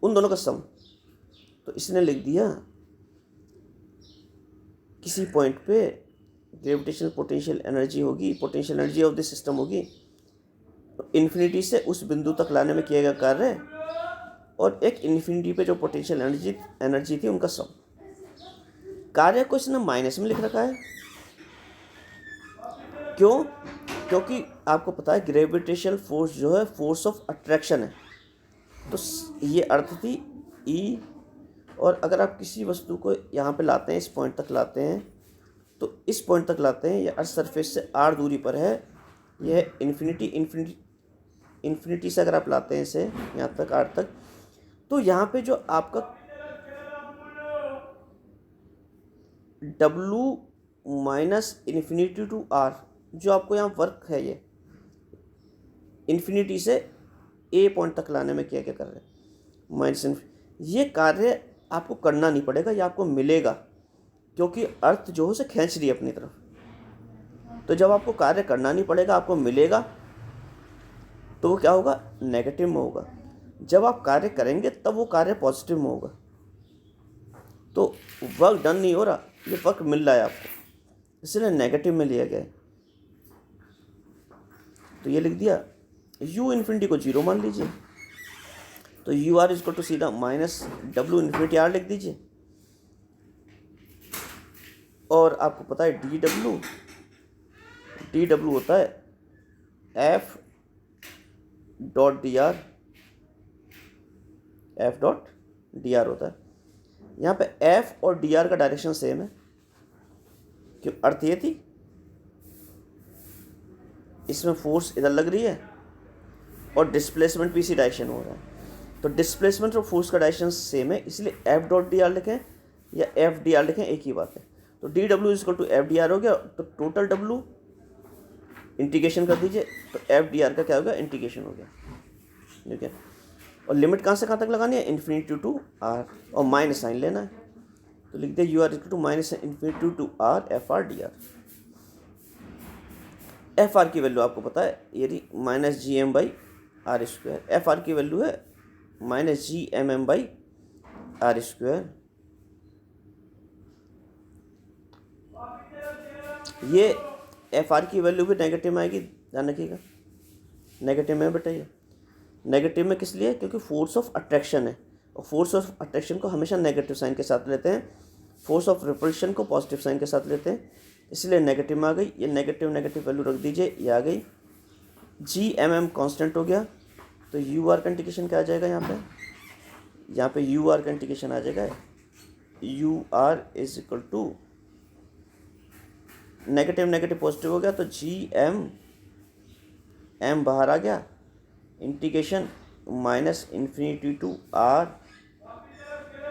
उन दोनों का सम। तो इसने लिख दिया किसी पॉइंट पे ग्रेविटेशनल पोटेंशियल एनर्जी होगी, potential energy of the system होगी, इन्फिनिटी से उस बिंदु तक लाने में किया गया कार्य, और एक इन्फिनिटी पे जो पोटेंशियल एनर्जी थी उनका सम। कार्य को इसने माइनस में लिख रखा है, क्यों, क्योंकि आपको पता है ग्रेविटेशनल फोर्स जो है फोर्स ऑफ अट्रैक्शन है। तो ये अर्थ थी ई, और अगर आप किसी वस्तु को यहाँ पे लाते हैं, इस पॉइंट तक लाते हैं, तो इस पॉइंट तक लाते हैं, यह अर्थ सरफेस से आर दूरी पर है, यह इन्फिनिटी से अगर आप लाते हैं इसे यहाँ तक आर तक, तो यहाँ पे जो आपका W minus infinity to r, जो आपको यहाँ वर्क है, ये इन्फिनिटी से ए पॉइंट तक लाने में क्या क्या कर रहे हैं माइनस, ये कार्य आपको करना नहीं पड़ेगा, ये आपको मिलेगा, क्योंकि अर्थ जो है उसे खींच रही है अपनी तरफ। तो जब आपको कार्य करना नहीं पड़ेगा, आपको मिलेगा, तो वो क्या होगा, नेगेटिव में होगा। जब आप कार्य करेंगे तब वो कार्य पॉजिटिव में होगा। तो वर्क डन नहीं हो रहा, ये वर्क मिल रहा है आपको, इसलिए नेगेटिव में लिया गया है। तो ये लिख दिया, u इन्फिनिटी को 0 मान लीजिए, तो यू आर इजक्वल टू सीधा माइनस डब्ल्यू इन्फिनिटी आर लिख दीजिए, और आपको पता है डी डब्ल्यू होता है F dot D R, F dot D R होता है। यहाँ पे एफ और डी आर का डायरेक्शन सेम है, क्यों, अर्थ ये थी, इसमें फोर्स इधर लग रही है और डिस्प्लेसमेंट भी इसी डायरेक्शन हो रहा है, तो डिस्प्लेसमेंट और फोर्स का डायरेक्शन सेम है, इसलिए एफ डॉट डी आर लिखें या एफ डी आर लिखें, एक ही बात है। तो डी डब्ल्यू is equal to f d r हो गया, तो टोटल डब्ल्यू इंटीग्रेशन कर दीजिए, तो एफ डी आर का क्या हो गया, इंटीग्रेशन हो गया, ठीक है। और लिमिट कहाँ से कहाँ तक लगानी है, इन्फिनिटी टू आर, और माइनस साइन लेना है, तो लिख दे U R equal to minus infinity to R F R D R. F R की वैल्यू आपको पता है, ये minus G M by are square, F R की वैल्यू है minus G M by are square. ये एफ आर की वैल्यू भी नेगेटिव में आएगी, ध्यान रखिएगा, नेगेटिव में बेटा, ये नेगेटिव में किस लिए, क्योंकि फोर्स ऑफ अट्रैक्शन है, और फोर्स ऑफ अट्रैक्शन को हमेशा नेगेटिव साइन के साथ लेते हैं, फोर्स ऑफ रिपल्शन को पॉजिटिव साइन के साथ लेते हैं, इसलिए नेगेटिव में आ गई। ये नेगेटिव वैल्यू रख दीजिए, ये आ गई। जी एम कॉन्स्टेंट हो गया, तो यू आर का इंटीग्रेशन क्या आ जाएगा, यहाँ पे यू आर का इंटीग्रेशन आ जाएगा, u r is equal to negative positive हो गया, तो जी एम बाहर आ गया, integration minus infinity to are,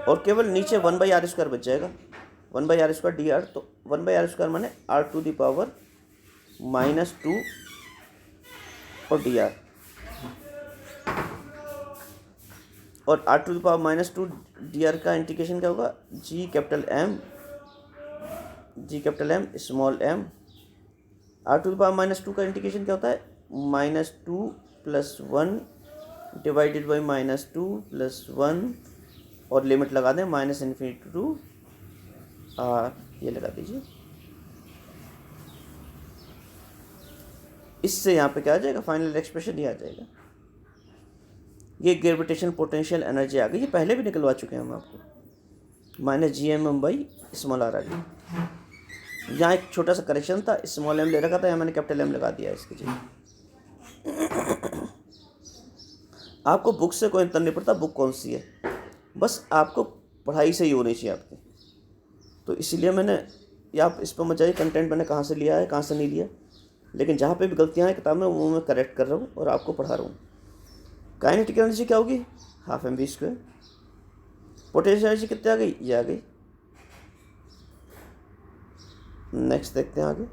और केवल नीचे 1/r स्क्वायर बच जाएगा, 1/r स्क्वायर डी आर, तो 1/r स्क्वायर माने r टू द पावर -2 और डी आर, और r to the power -2 D R का इंटीग्रेशन क्या होगा, G capital M small M, r to the power -2 का इंटीग्रेशन क्या होता है, -2 + 1 डिवाइडेड बाई -2 + 1, और लिमिट लगा दें माइनस इन्फिनिटी टू आर, ये लगा दीजिए। इससे यहाँ पे क्या आ जाएगा, फाइनल एक्सप्रेशन ये आ जाएगा। ये ग्रेविटेशनल पोटेंशियल एनर्जी आ गई, ये पहले भी निकलवा चुके हैं हम आपको, माइनस Gmm/r आ गई। यहाँ एक छोटा सा करेक्शन था, स्मॉल m ले रखा था, यहाँ मैंने कैपिटल M लगा दिया इसकी जगह। आपको बुक से कोई अंतर नहीं पड़ता, बुक कौन सी है, बस आपको पढ़ाई से ही होनी चाहिए आपकी। तो इसलिए मैंने, या आप इस पर मत जाइए कंटेंट मैंने कहाँ से लिया है कहाँ से नहीं लिया, लेकिन जहाँ पे भी गलतियाँ हैं किताब में वो मैं करेक्ट कर रहा हूँ और आपको पढ़ा रहा हूँ। काइनेटिक एनर्जी क्या होगी, हाफ mv²। पोटेंशियल एनर्जी कितनी आ गई, ये आ गई। नेक्स्ट देखते हैं आगे,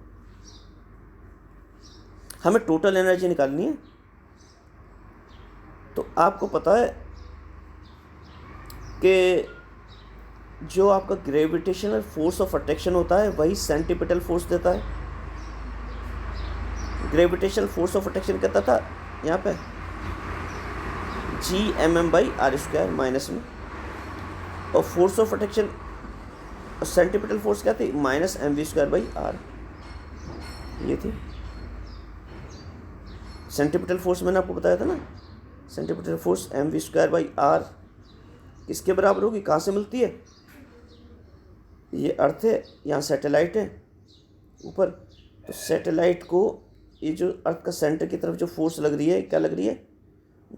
हमें टोटल एनर्जी निकालनी है। तो आपको पता है कि जो आपका ग्रेविटेशनल फोर्स ऑफ अट्रैक्शन होता है वही सेंट्रीपिटल फोर्स देता है। ग्रेविटेशनल फोर्स ऑफ अट्रैक्शन कहता था यहाँ पे Gmm/r² माइनस में, और force of attraction centripetal force क्या थी, -mv²/r। ये थी सेंट्रीपिटल फोर्स, मैंने आपको बताया था ना, सेंट्रीपिटल फोर्स mv²/r किसके बराबर होगी, कहाँ से मिलती है, ये अर्थ है, यहाँ सैटेलाइट है ऊपर, तो सैटेलाइट को ये जो अर्थ का सेंटर की तरफ जो फोर्स लग रही है, क्या लग रही है,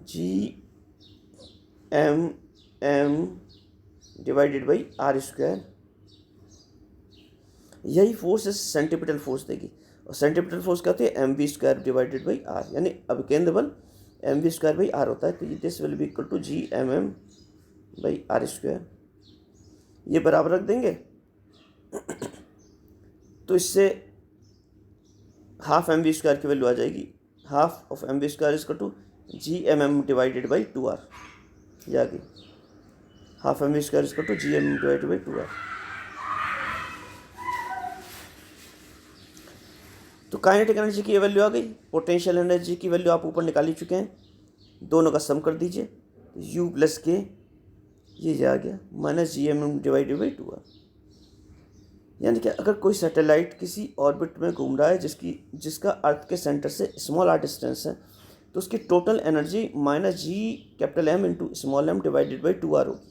Gmm/r²। यही फोर्स सेंट्रीपिटल फोर्स देगी, और सेंट्रीपिटल फोर्स क्या होती है, mv²/r, यानी अभिकेंद्र बल mv²/r होता है। तो ये this will be equal to Gmm/r²। ये बराबर रख देंगे तो इससे हाफ mv² की वैल्यू आ जाएगी, half of mv² equal to Gmm/2r। ये आ गई, half mv² equal to Gmm/2r। तो काइनेटिक एनर्जी की ये वैल्यू आ गई। पोटेंशियल एनर्जी की वैल्यू आप ऊपर निकाल ही चुके हैं, दोनों का सम कर दीजिए, u + k, ये आ गया -Gmm/2r। यानी कि अगर कोई सैटेलाइट किसी ऑर्बिट में घूम रहा है जिसका अर्थ के सेंटर से स्मॉल r डिस्टेंस है, तो उसकी टोटल एनर्जी -Gm/2r होगी।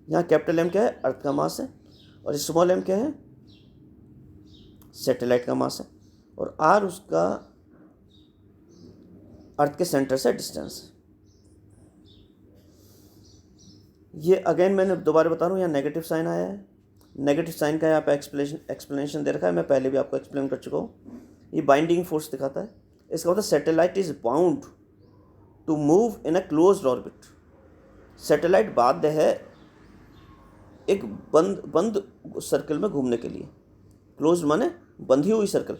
यहाँ कैपिटल M क्या है, अर्थ का मास है, और स्मॉल m क्या है, सैटेलाइट का मास है, और r उसका अर्थ के सेंटर से डिस्टेंस है। ये अगेन मैंने दोबारा बता रहा हूँ, यहाँ नेगेटिव साइन आया है, नेगेटिव साइन का यहाँ पे एक्सप्लेनेशन दे रखा है, मैं पहले भी आपको एक्सप्लेन कर चुका हूँ। ये बाइंडिंग फोर्स दिखाता है, इसका मतलब satellite is bound to move in a closed orbit. Satellite बाध्य है एक बंद सर्कल में घूमने के लिए। क्लोज्ड माने बंधी हुई सर्कल,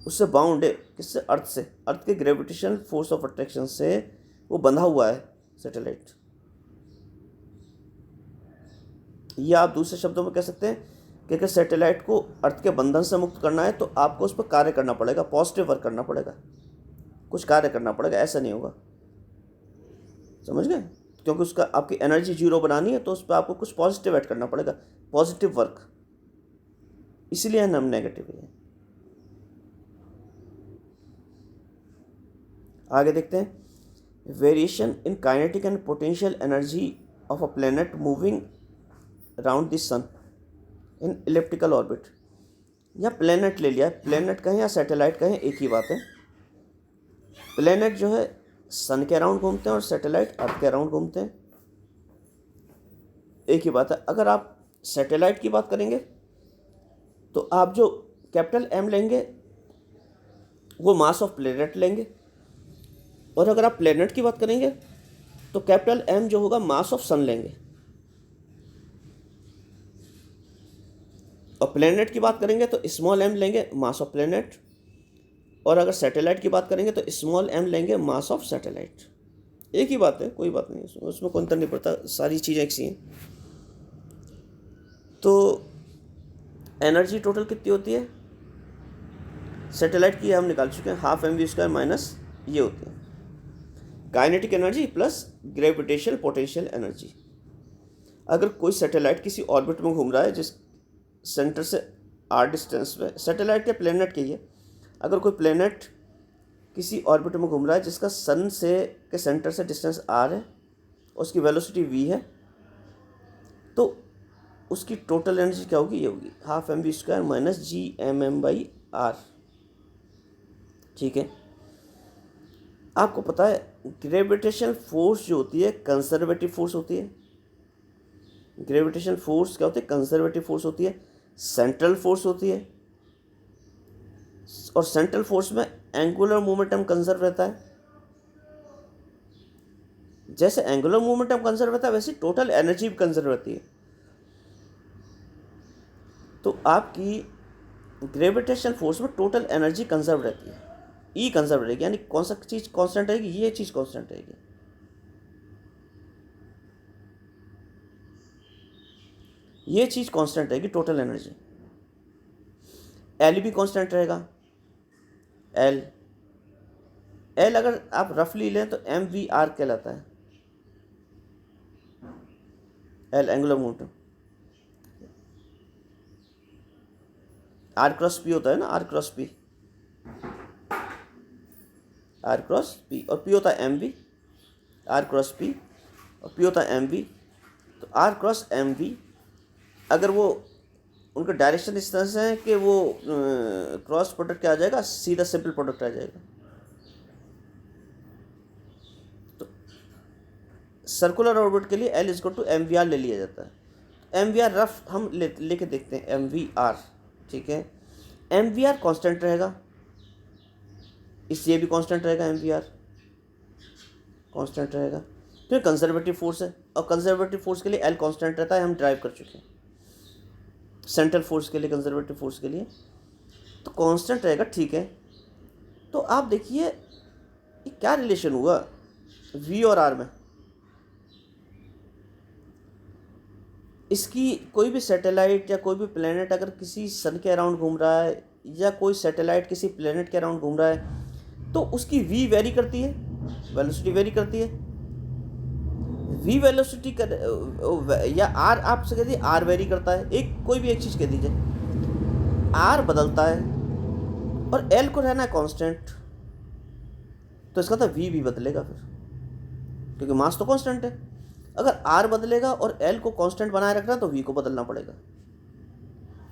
उससे बाउंड है, किससे, अर्थ से, अर्थ के ग्रेविटेशनल फोर्स ऑफ अट्रैक्शन से वो बंधा हुआ है सैटेलाइट। या आप दूसरे शब्दों में कह सकते हैं कि अगर सैटेलाइट को अर्थ के बंधन से मुक्त करना है तो आपको उस पर कार्य करना पड़ेगा, पॉजिटिव वर्क करना पड़ेगा, कुछ कार्य करना पड़ेगा, ऐसा नहीं होगा, समझ गए, क्योंकि उसका आपकी एनर्जी 0 बनानी है तो उस पर आपको कुछ पॉजिटिव ऐड करना पड़ेगा, पॉजिटिव वर्क, इसलिए नाम नेगेटिव है। आगे देखते हैं, variation in kinetic and potential energy of a planet moving around the sun in elliptical orbit. या प्लेनेट ले लिया, प्लेनेट कहें या सैटेलाइट कहें एक ही बात है। प्लेनेट जो है सन के अराउंड घूमते हैं और सैटेलाइट अर्थ के अराउंड घूमते हैं, एक ही बात है। अगर आप सैटेलाइट की बात करेंगे तो आप जो कैपिटल M लेंगे वो मास ऑफ प्लेनेट लेंगे, और अगर आप प्लेनेट की बात करेंगे तो कैपिटल M जो होगा मास ऑफ सन लेंगे, और प्लेनेट की बात करेंगे तो स्मॉल m लेंगे मास ऑफ प्लेनेट, और अगर सैटेलाइट की बात करेंगे तो स्मॉल m लेंगे मास ऑफ सैटेलाइट। एक ही बात है, कोई बात नहीं, उसमें कोई अंतर नहीं पड़ता, सारी चीज़ें एक सी हैं। तो एनर्जी टोटल कितनी होती है सैटेलाइट की, हम निकाल चुके हैं, हाफ mv² माइनस ये होती है kinetic energy plus gravitational potential energy. अगर कोई सैटेलाइट किसी ऑर्बिट में घूम रहा है जिस सेंटर से r डिस्टेंस पे, सैटेलाइट के प्लेनेट के ही है, अगर कोई प्लेनेट किसी ऑर्बिट में घूम रहा है जिसका सन से के सेंटर से डिस्टेंस r है, उसकी वेलोसिटी v है, तो उसकी टोटल एनर्जी क्या होगी? ये होगी ½ mv² - g/m/r। ठीक है, आपको पता है ग्रेविटेशनल फोर्स जो होती है कंजर्वेटिव फोर्स होती है। ग्रेविटेशनल फोर्स क्या होती है? कंजर्वेटिव फोर्स होती है। सेंट्रल फोर्स होती है, और सेंट्रल फोर्स में एंगुलर मोमेंटम कंजर्व रहता है। जैसे एंगुलर मोमेंटम कंजर्व रहता है वैसे टोटल एनर्जी भी कंजर्व रहती है। तो आपकी ग्रेविटेशनल फोर्स में टोटल एनर्जी कंजर्व रहती है, ई कंजर्व रहेगी, यानी कौन सा चीज़ कांस्टेंट रहेगी? ये चीज़ कांस्टेंट रहेगी। ये चीज़ कांस्टेंट रहेगी, टोटल एनर्जी। एल भी कांस्टेंट रहेगा। एल अगर आप रफली लें तो mvr कहलाता है। L angular momentum, r cross p होता है ना, r क्रॉस p, और p होता है mv, r क्रॉस p और p होता है mv। तो r क्रॉस mv अगर वो उनका डायरेक्शन इस तरह से है कि वो क्रॉस प्रोडक्ट क्या आ जाएगा? सीधा सिंपल प्रोडक्ट आ जाएगा। तो सर्कुलर ऑर्बिट के लिए L = mvr ले लिया जाता है। mvr रफ हम लेके देखते हैं mvr। ठीक है, mvr कांस्टेंट रहेगा, इसलिए भी कांस्टेंट रहेगा, mvr कांस्टेंट रहेगा। तो ये कंजर्वेटिव फोर्स है, और कंजर्वेटिव फोर्स के लिए L कांस्टेंट रहता है, हम ड्राइव कर चुके हैं। सेंट्रल फोर्स के लिए, कंजर्वेटिव फोर्स के लिए तो कांस्टेंट रहेगा। ठीक है, तो आप देखिए ये क्या रिलेशन हुआ v और r में। इसकी कोई भी सैटेलाइट या कोई भी प्लेनेट अगर किसी सन के अराउंड घूम रहा है, या कोई सैटेलाइट किसी प्लेनेट के अराउंड घूम रहा है, तो उसकी v वेरी करती है, वेलोसिटी वेरी करती है। v वेलोसिटी कर या r, आपसे कह दीजिए r वेरी करता है, कोई भी एक चीज़ कह दीजिए, r बदलता है और l को रहना है कांस्टेंट, तो इसका तो v भी बदलेगा फिर, क्योंकि मास तो कांस्टेंट है। अगर r बदलेगा और l को कांस्टेंट बनाए रखना है तो v को बदलना पड़ेगा,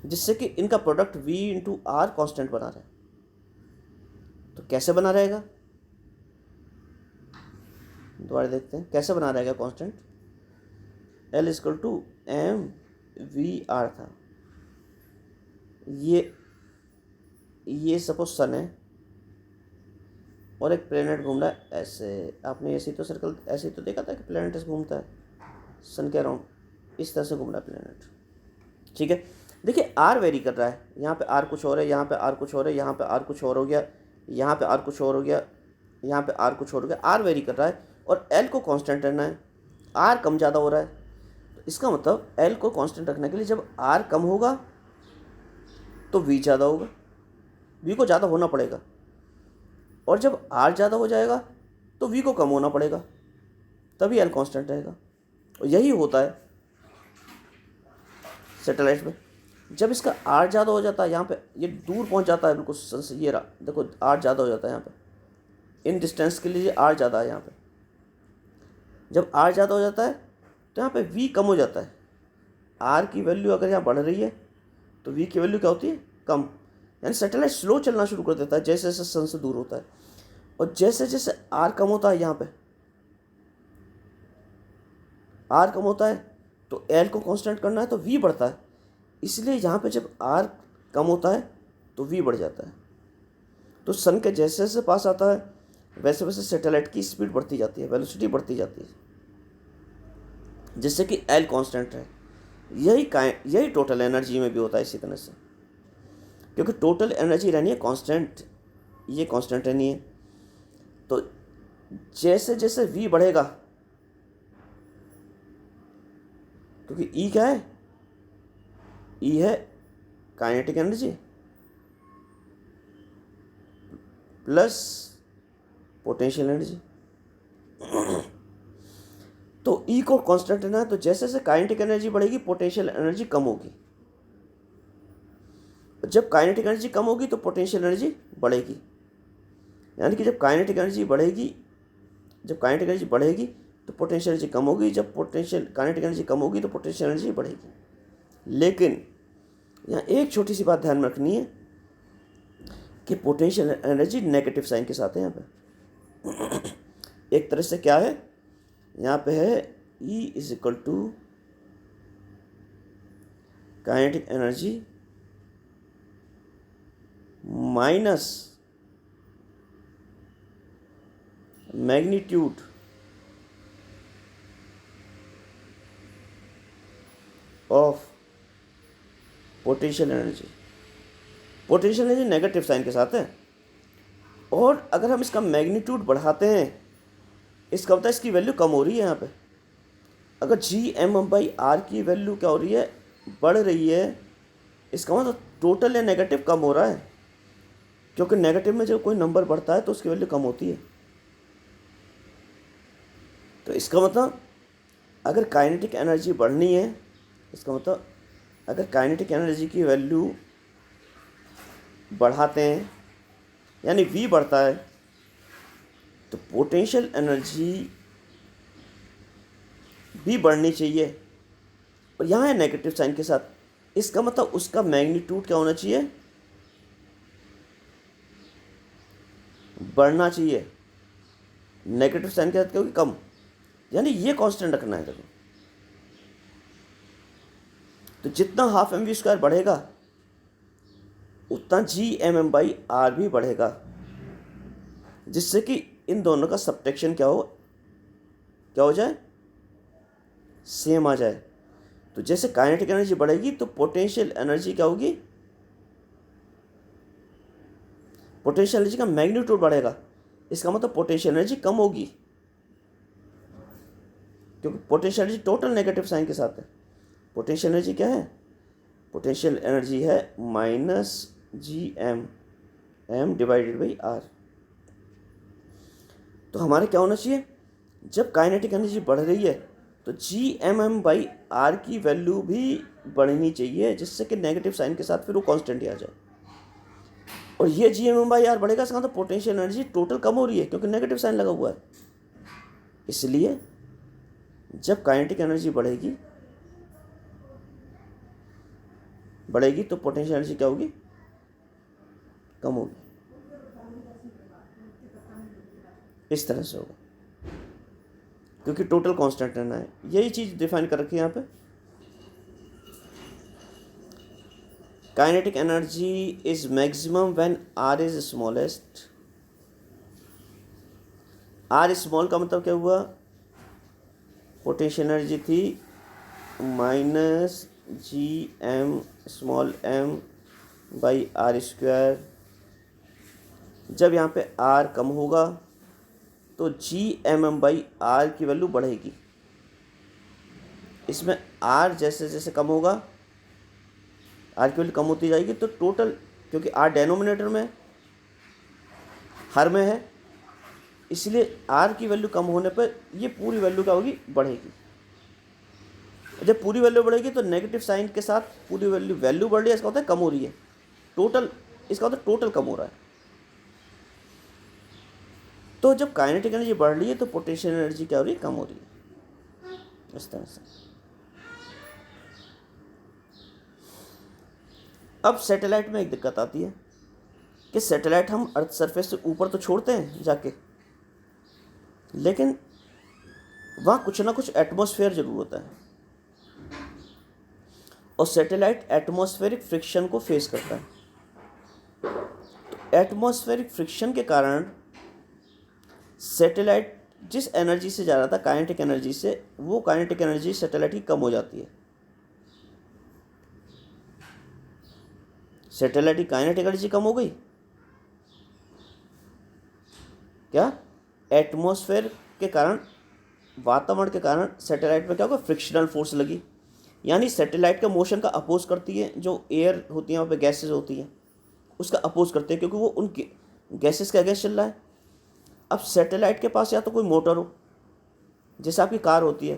जिससे कि इनका प्रोडक्ट v × r कांस्टेंट बना रहे। तो कैसे बना रहेगा? दोबारा देखते हैं कैसे बना रहेगा कांस्टेंट। L = mvr था। ये सपोज सन है और एक प्लेनेट घूम रहा है ऐसे। आपने ऐसे ही तो सर्कल ऐसे ही तो देखा था कि प्लेनेट ऐसे घूमता है सन के अराउंड, इस तरह से घूम रहा है प्लेनेट। ठीक है, देखिए r वेरी कर रहा है, यहाँ पे r कुछ और है, यहाँ पे r कुछ और है, यहाँ पे r कुछ और हो गया, यहाँ पे r कुछ और हो गया, यहाँ पे r कुछ और हो गया। r वेरी कर रहा है और l को कांस्टेंट रहना है, r कम ज़्यादा हो रहा है। तो इसका मतलब l को कांस्टेंट रखने के लिए जब r कम होगा तो v ज़्यादा होगा, v को ज़्यादा होना पड़ेगा, और जब r ज़्यादा हो जाएगा तो v को कम होना पड़ेगा, तभी l कांस्टेंट रहेगा। और यही होता है सैटेलाइट में। जब इसका r ज़्यादा हो जाता है, यहाँ पे ये दूर पहुँच जाता है बिल्कुल सन से, ये रहा देखो r ज़्यादा हो जाता है यहाँ पे, इन डिस्टेंस के लिए r ज़्यादा है यहाँ पे। जब r ज़्यादा हो जाता है तो यहाँ पे v कम हो जाता है। r की वैल्यू अगर यहाँ बढ़ रही है तो v की वैल्यू क्या होती है? कम। यानी सैटेलाइट स्लो चलना शुरू कर देता है जैसे जैसे सन से दूर होता है, और जैसे जैसे r कम होता है, यहाँ पे r कम होता है तो l को कांस्टेंट करना है तो v बढ़ता है, इसलिए यहाँ पे जब r कम होता है तो v बढ़ जाता है। तो सन के जैसे जैसे पास आता है वैसे वैसे सैटेलाइट की स्पीड बढ़ती जाती है, वेलोसिटी बढ़ती जाती है, जिससे कि l कांस्टेंट है। यही टोटल एनर्जी में भी होता है इसी तरह से, क्योंकि टोटल एनर्जी रहनी है कांस्टेंट, ये कांस्टेंट रहनी है। तो जैसे जैसे v बढ़ेगा, क्योंकि E क्या है? E है kinetic energy plus potential energy. तो E को कांस्टेंट रहना है, तो जैसे जैसे काइनेटिक एनर्जी बढ़ेगी पोटेंशियल एनर्जी कम होगी, जब काइनेटिक एनर्जी कम होगी तो पोटेंशियल एनर्जी बढ़ेगी। यानी कि जब काइनेटिक एनर्जी बढ़ेगी तो पोटेंशियल एनर्जी कम होगी, जब काइनेटिक एनर्जी कम होगी तो पोटेंशियल एनर्जी बढ़ेगी। लेकिन यहाँ एक छोटी सी बात ध्यान में रखनी है कि पोटेंशियल एनर्जी नेगेटिव साइन के साथ है यहाँ पे। एक तरह से क्या है, यहाँ पे है E is equal to kinetic energy minus magnitude of potential energy. Potential energy negative sign के साथ है, और अगर हम इसका मैग्नीट्यूड बढ़ाते हैं, इसका मतलब इसकी वैल्यू कम हो रही है। यहाँ पे अगर Gm/r की वैल्यू क्या हो रही है, बढ़ रही है, इसका मतलब टोटल या नेगेटिव कम हो रहा है, क्योंकि नेगेटिव में जब कोई नंबर बढ़ता है तो उसकी वैल्यू कम होती है। तो इसका मतलब अगर काइनेटिक एनर्जी बढ़नी है, इसका मतलब अगर काइनेटिक एनर्जी की वैल्यू बढ़ाते हैं यानी V बढ़ता है, तो पोटेंशियल एनर्जी भी बढ़नी चाहिए, और यहाँ है नेगेटिव साइन के साथ। इसका मतलब उसका मैग्नीट्यूड क्या होना चाहिए, बढ़ना चाहिए। नेगेटिव साइन के साथ क्या होगी, कम, यानी ये कांस्टेंट रखना है। देखो, तो जितना हाफ mv² बढ़ेगा उतना Gmm/r भी बढ़ेगा, जिससे कि इन दोनों का सब्ट्रैक्शन क्या हो जाए, सेम आ जाए। तो जैसे काइनेटिक एनर्जी बढ़ेगी तो पोटेंशियल एनर्जी क्या होगी, पोटेंशियल एनर्जी का मैग्नीट्यूड बढ़ेगा। इसका मतलब पोटेंशियल एनर्जी कम होगी, क्योंकि potential energy total negative sign के साथ है। पोटेंशियल एनर्जी क्या है, पोटेंशियल एनर्जी है -Gm/r। तो हमारे क्या होना चाहिए, जब काइनेटिक एनर्जी बढ़ रही है तो Gmm/r की वैल्यू भी बढ़नी चाहिए, जिससे कि नेगेटिव साइन के साथ फिर वो कांस्टेंट ही आ जाए। और ये Gmm/r बढ़ेगा, इसका मतलब पोटेंशियल एनर्जी टोटल कम हो रही है, क्योंकि नेगेटिव साइन लगा हुआ है। इसलिए जब काइनेटिक एनर्जी बढ़ेगी तो पोटेंशियल एनर्जी क्या होगी, कम होगी। इस तरह से होगा, क्योंकि टोटल कांस्टेंट रहना है। यही चीज़ डिफाइन कर रखी है यहाँ पे। Kinetic energy is maximum when r is smallest. r small का मतलब क्या हुआ, पोटेंशियल एनर्जी थी -Gm/r²। जब यहाँ पे r कम होगा तो Gmm/r की वैल्यू बढ़ेगी। इसमें r जैसे जैसे कम होगा, r की वैल्यू कम होती जाएगी, तो टोटल, क्योंकि r डेनोमिनेटर में हर में है, इसलिए r की वैल्यू कम होने पर ये पूरी वैल्यू क्या होगी, बढ़ेगी। जब पूरी वैल्यू बढ़ेगी तो नेगेटिव साइन के साथ पूरी वैल्यू बढ़ रही है, इसका होता है कम हो रही है टोटल, इसका होता है टोटल कम हो रहा है। तो जब काइनेटिक एनर्जी बढ़ रही है तो पोटेंशियल एनर्जी क्या हो रही है, कम हो रही है। इस तरह से अब सैटेलाइट में एक दिक्कत आती है कि सैटेलाइट हम अर्थ सरफेस से ऊपर तो छोड़ते हैं जाके, लेकिन वहाँ कुछ ना कुछ एटमॉस्फेयर जरूर होता है, और सैटेलाइट एटमॉस्फेरिक फ्रिक्शन को फेस करता है। तो एटमॉस्फेरिक फ्रिक्शन के कारण सैटेलाइट जिस एनर्जी से जा रहा था, काइनेटिक एनर्जी से, वो काइनेटिक एनर्जी सैटेलाइट की कम हो जाती है। सैटेलाइट की काइनेटिक एनर्जी कम हो गई, क्या, एटमॉस्फेयर के कारण, वातावरण के कारण सैटेलाइट में क्या होगा, फ्रिक्शनल फोर्स लगी, यानी सैटेलाइट का मोशन का अपोज करती है। जो एयर होती है, वहाँ पे गैसेस होती हैं, उसका अपोज करते हैं, क्योंकि वो उन गैसेस के अगेंस्ट चल रहा है। अब सैटेलाइट के पास या तो कोई मोटर हो, जैसे आपकी कार होती है,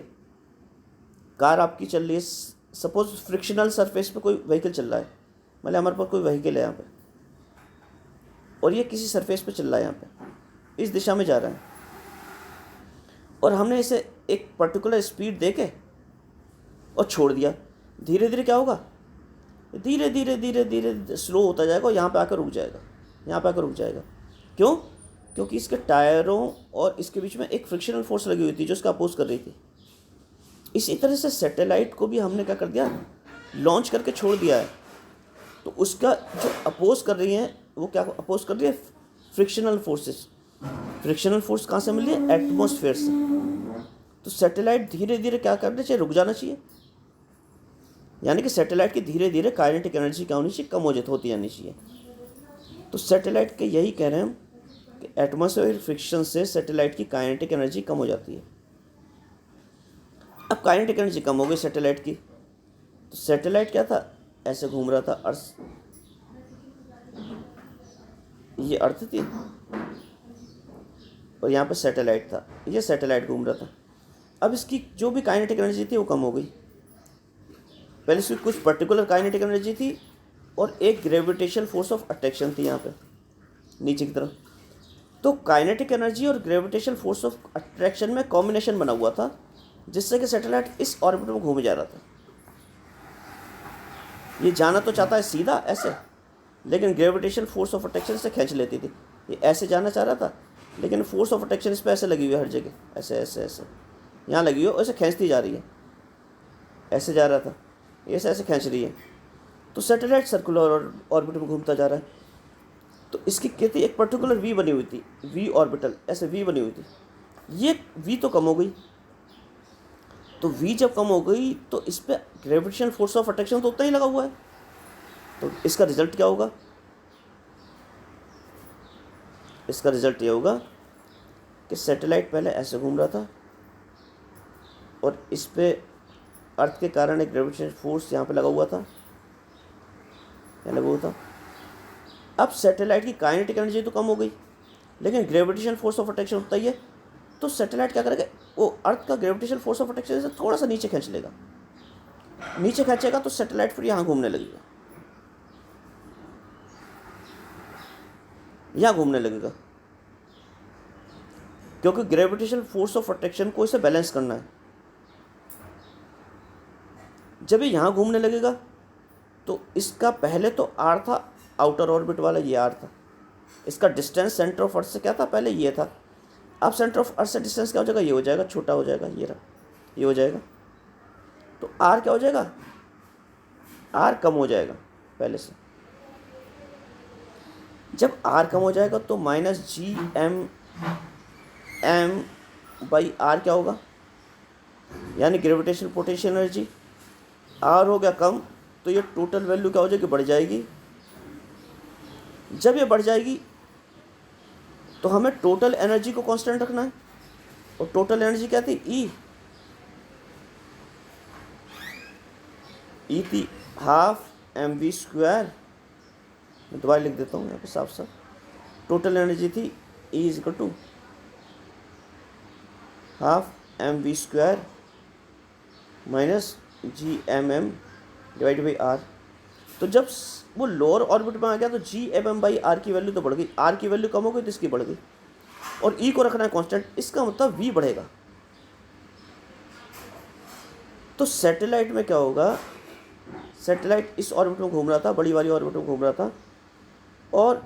कार आपकी चल रही है, सपोज फ्रिक्शनल सरफेस पे कोई व्हीकल चल रहा है, मतलब हमारे पास कोई व्हीकल है यहाँ पे, और ये किसी सरफेस पे चल रहा है यहाँ पे, इस दिशा में जा रहा है और हमने इसे एक पर्टिकुलर स्पीड दे के और छोड़ दिया, धीरे धीरे क्या होगा, धीरे धीरे धीरे धीरे स्लो होता जाएगा और यहाँ पे आकर रुक जाएगा, यहाँ पे आकर रुक जाएगा। क्यों? क्योंकि इसके टायरों और इसके बीच में एक फ्रिक्शनल फोर्स लगी हुई थी जो इसका अपोज कर रही थी। इसी तरह से सैटेलाइट को भी हमने क्या कर दिया, लॉन्च करके छोड़ दिया है। तो उसका जो अपोज कर रही है वो क्या अपोज कर रही है, फ्रिक्शनल फोर्सेस। फ्रिक्शनल फोर्स कहाँ से मिली है, एटमॉस्फेयर से। तो सैटेलाइट धीरे धीरे क्या करना चाहिए, रुक जाना चाहिए, यानी कि सैटेलाइट की धीरे धीरे काइनेटिक एनर्जी क्या होनी चाहिए, कम होती जानी चाहिए। तो सैटेलाइट के यही कह रहे हैं हम कि एटमॉस्फेयर फ्रिक्शन से सैटेलाइट की काइनेटिक एनर्जी कम हो जाती है। अब काइनेटिक एनर्जी कम हो गई सैटेलाइट की, तो सैटेलाइट क्या था, ऐसे घूम रहा था, अर्थ, ये अर्थ थी और यहाँ पे सैटेलाइट था, ये सैटेलाइट घूम रहा था। अब इसकी जो भी काइनेटिक एनर्जी थी वो कम हो गई। पहले इसकी कुछ पर्टिकुलर काइनेटिक एनर्जी थी और एक ग्रेविटेशनल फोर्स ऑफ अट्रैक्शन थी यहाँ पे नीचे की तरफ। तो काइनेटिक एनर्जी और ग्रेविटेशनल फोर्स ऑफ अट्रैक्शन में कॉम्बिनेशन बना हुआ था जिससे कि सैटेलाइट इस ऑर्बिट में घूमे जा रहा था। ये जाना तो चाहता है सीधा ऐसे, लेकिन ग्रेविटेशनल फोर्स ऑफ अट्रैक्शन से खींच लेती थी। ये ऐसे जाना चाह रहा था लेकिन फोर्स ऑफ अट्रैक्शन इस पर ऐसे लगी हुई है हर जगह, ऐसे ऐसे ऐसे यहाँ लगी हुई है, ऐसे खींचती जा रही है। ऐसे जा रहा था, ऐसे ऐसे खींच रही है। तो सैटेलाइट सर्कुलर ऑर्बिट में घूमता जा रहा है। तो इसकी कहती एक पर्टिकुलर वी बनी हुई थी, वी ऑर्बिटल, ऐसे वी बनी हुई थी। ये वी तो कम हो गई, तो वी जब कम हो गई तो इस पर ग्रेविटेशनल फोर्स ऑफ अट्रैक्शन तो उतना ही लगा हुआ है। तो इसका रिजल्ट क्या होगा, इसका रिजल्ट ये होगा कि सैटेलाइट पहले ऐसे घूम रहा था और इस पे अर्थ के कारण एक ग्रेविटेशनल फोर्स यहाँ पे लगा हुआ था, लगा हुआ था। अब सैटेलाइट की काइनेटिक एनर्जी तो कम हो गई लेकिन ग्रेविटेशनल फोर्स ऑफ अट्रैक्शन उतना ही है। तो सैटेलाइट क्या करेगा, वो अर्थ का ग्रेविटेशनल फोर्स ऑफ अट्रैक्शन से थोड़ा सा नीचे खींच लेगा, नीचे खींचेगा तो सैटेलाइट फिर यहाँ घूमने लगेगा, यहाँ घूमने लगेगा, क्योंकि ग्रेविटेशनल फोर्स ऑफ अट्रैक्शन को इसे बैलेंस करना है। जब ये यहाँ घूमने लगेगा तो इसका पहले तो आर था, आउटर ऑर्बिट वाला ये आर था, इसका डिस्टेंस सेंटर ऑफ अर्थ से क्या था, पहले ये था। अब सेंटर ऑफ अर्थ से डिस्टेंस क्या हो जाएगा, ये हो जाएगा, छोटा हो जाएगा, ये रहा, ये हो जाएगा। तो आर क्या हो जाएगा, आर कम हो जाएगा पहले से। जब आर कम हो जाएगा तो minus G M M by r क्या होगा, यानी ग्रेविटेशनल पोटेंशियल एनर्जी। आर हो गया कम तो ये टोटल वैल्यू क्या हो जाएगी, बढ़ जाएगी। जब ये बढ़ जाएगी तो हमें टोटल एनर्जी को कांस्टेंट रखना है, और टोटल एनर्जी क्या थी, ई थी हाफ एम वी स्क्वायर। मैं दोबारा लिख देता हूँ यहाँ पे साफ साफ, टोटल एनर्जी थी e is equal to half M v square minus G M m divide by r. तो जब वो लोअर ऑर्बिट में आ गया तो g M M by r की वैल्यू तो बढ़ गई, आर की वैल्यू कम हो गई तो इसकी बढ़ गई, और ई को रखना है कांस्टेंट, इसका मतलब वी बढ़ेगा। तो सैटेलाइट में क्या होगा, सैटेलाइट इस ऑर्बिट में घूम रहा था, बड़ी वाली ऑर्बिट में घूम रहा था, और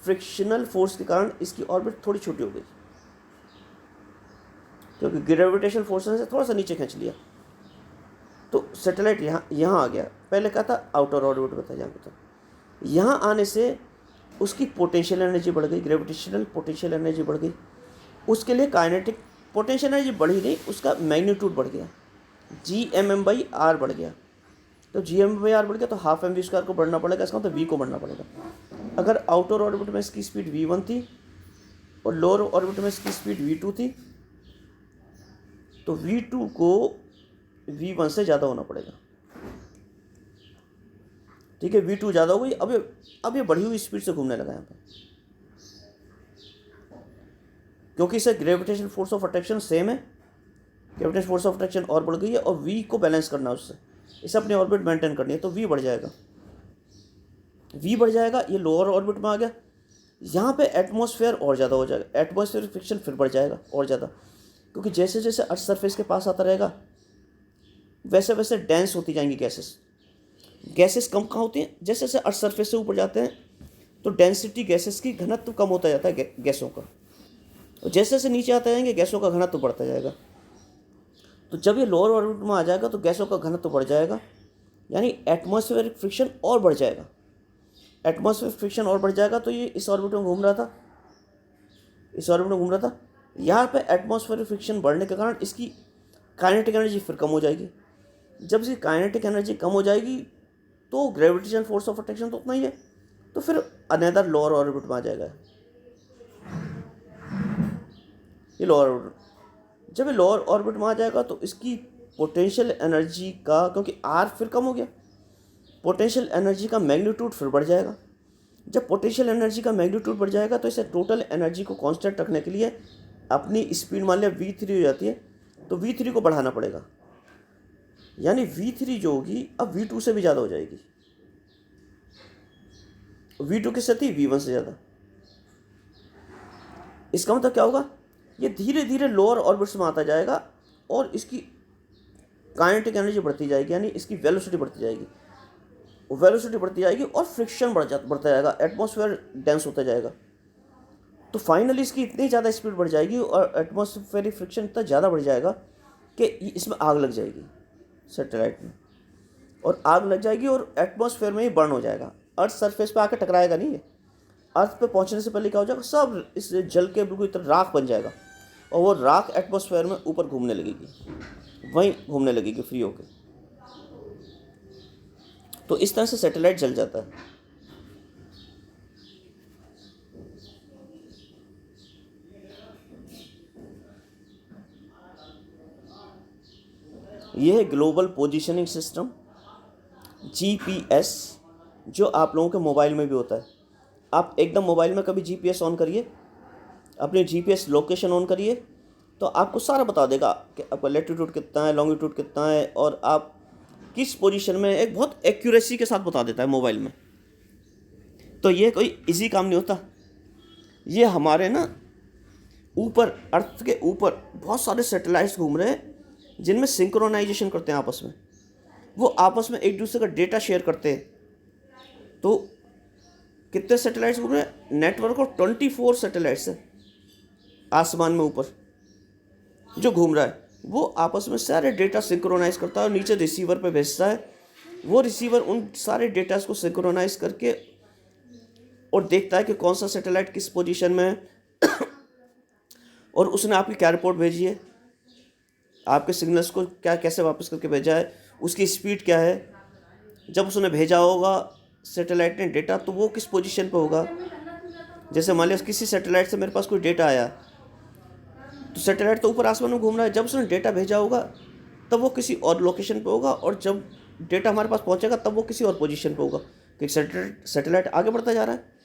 फ्रिक्शनल फोर्स के कारण इसकी ऑर्बिट थोड़ी छोटी हो गई, क्योंकि ग्रेविटेशनल फोर्स ने थोड़ा सा नीचे खींच लिया। तो सैटेलाइट यहाँ आ गया, पहले क्या था, आउटर ऑर्बिट में था, यहाँ पे था। यहाँ आने से उसकी पोटेंशियल एनर्जी बढ़ गई, ग्रेविटेशनल पोटेंशियल एनर्जी बढ़ गई। उसके लिए काइनेटिक पोटेंशियल एनर्जी बढ़ी नहीं, उसका मैग्नीट्यूड बढ़ गया, g M M by r बढ़ गया। तो जी एम बाई आर बढ़ गया तो हाफ एम वी स्क्वायर को बढ़ना पड़ेगा, इसका मतलब वी को बढ़ना पड़ेगा। अगर आउटर ऑर्बिट में इसकी स्पीड v1 थी और लोअर ऑर्बिट में इसकी स्पीड v2 थी, तो v2 को v1 से ज़्यादा होना पड़ेगा। ठीक है, v2 ज़्यादा हो गई, अब ये बढ़ी हुई स्पीड से घूमने लगा यहाँ पे, क्योंकि इसे gravitational force of attraction same है, ग्रेविटेशनल फोर्स ऑफ अट्रैक्शन और बढ़ गई है, और v को बैलेंस करना है उससे, इसे अपनी ऑर्बिट मेंटेन करनी है, तो v बढ़ जाएगा, v बढ़ जाएगा। ये लोअर ऑर्बिट में आ गया, यहाँ पे एटमॉस्फेयर और ज़्यादा हो जाएगा, एटमॉस्फेयर फ्रिक्शन फिर बढ़ जाएगा और ज़्यादा, क्योंकि जैसे जैसे अर्थ सरफेस के पास आता रहेगा वैसे वैसे डेंस होती जाएंगी गैसेस। गैसेस कम कहाँ होती हैं, जैसे जैसे अर्थ सरफेस से ऊपर जाते हैं तो डेंसिटी गैसेस की घनत्व कम होता जाता है गैसों का, और जैसे जैसे नीचे आते जाएंगे गैसों का घनत्व बढ़ता जाएगा। तो जब ये लोअर ऑर्बिट में आ जाएगा तो गैसों का घनत्व बढ़ जाएगा, यानी एटमॉस्फेरिक फ्रिक्शन और बढ़ जाएगा। एटमॉस्फेरिक फ्रिक्शन और बढ़ जाएगा तो ये इस ऑर्बिट में घूम रहा था, इस ऑर्बिट में घूम रहा था, यहाँ पे एटमॉस्फेरिक फ्रिक्शन बढ़ने के कारण इसकी काइनेटिक एनर्जी फिर कम हो जाएगी। जब इसकी काइनेटिक एनर्जी कम हो जाएगी तो ग्रेविटेशन फोर्स ऑफ अट्रैक्शन तो उतना ही है, तो फिर अनदर लोअर ऑर्बिट में आ जाएगा ये लोअर ऑर्बिट। जब ये लोअर ऑर्बिट में आ जाएगा तो इसकी पोटेंशियल एनर्जी का, क्योंकि आर फिर कम हो गया, पोटेंशियल एनर्जी का मैग्नीट्यूड फिर बढ़ जाएगा। जब पोटेंशियल एनर्जी का मैग्नीट्यूड बढ़ जाएगा तो इसे टोटल एनर्जी को कांस्टेंट रखने के लिए अपनी स्पीड मान लिया v3 हो जाती है, तो v3 को बढ़ाना पड़ेगा, यानी v3 जो होगी अब v2 से भी ज़्यादा हो जाएगी। v2 किससे थी, v1 से ज़्यादा। इसका मतलब क्या होगा, ये धीरे धीरे लोअर ऑर्बिट्स में आता जाएगा और इसकी काइनेटिक एनर्जी बढ़ती जाएगी, यानी इसकी वेलोसिटी बढ़ती जाएगी, वेलोसिटी बढ़ती जाएगी और फ्रिक्शन बढ़ता जाएगा, एटमॉस्फेयर डेंस होता जाएगा। तो फाइनली इसकी इतनी ज़्यादा स्पीड बढ़ जाएगी और एटमॉस्फेरिक फ्रिक्शन इतना ज़्यादा बढ़ जाएगा कि इसमें आग लग जाएगी सैटेलाइट में, और आग लग जाएगी और एटमॉस्फेयर में ही बर्न हो जाएगा। अर्थ सरफेस पे आकर टकराएगा नहीं है, अर्थ पे पहुंचने से पहले क्या हो जाएगा, सब इस जल के बिल्कुल इतना राख बन जाएगा और वो राख एटमॉस्फेयर में ऊपर घूमने लगेगी, वहीं घूमने लगेगी फ्री होकर। तो इस तरह से सैटेलाइट जल जाता है। यह है ग्लोबल पोजीशनिंग सिस्टम, जीपीएस, जो आप लोगों के मोबाइल में भी होता है। आप एकदम मोबाइल में कभी जीपीएस ऑन करिए, अपनी जीपीएस लोकेशन ऑन करिए, तो आपको सारा बता देगा कि आपका लैटिट्यूड कितना है, लॉन्गिट्यूड कितना है, और आप किस पोजीशन में, एक बहुत एक्यूरेसी के साथ बता देता है मोबाइल में। तो ये कोई इजी काम नहीं होता, ये हमारे ना ऊपर अर्थ के ऊपर बहुत सारे सैटेलाइट्स घूम रहे हैं जिनमें सिंक्रोनाइजेशन करते हैं आपस में, वो आपस में एक दूसरे का डेटा शेयर करते हैं। तो कितने सैटेलाइट्स घूम रहे हैं, नेटवर्क और 24 सैटेलाइट्स है आसमान में ऊपर जो घूम रहा है, वो आपस में सारे डेटा सिंक्रोनाइज करता है और नीचे रिसीवर पे भेजता है। वो रिसीवर उन सारे डेटास को सिंक्रोनाइज करके और देखता है कि कौन सा सैटेलाइट किस पोजीशन में है और उसने आपकी क्या रिपोर्ट भेजी है, आपके सिग्नल्स को क्या कैसे वापस करके भेजा है, उसकी स्पीड क्या है। जब उसने भेजा होगा सैटेलाइट ने डेटा, तो वो किस पोजीशन पे होगा। जैसे मान लिया किसी सैटेलाइट से मेरे पास कोई डेटा आया, तो सैटेलाइट तो ऊपर आसमान में घूम रहा है, जब उसने डेटा भेजा होगा तब वो किसी और लोकेशन पे होगा, और जब डेटा हमारे पास पहुंचेगा तब वो किसी और पोजीशन पे होगा, क्योंकि सैटेलाइट आगे बढ़ता जा रहा है।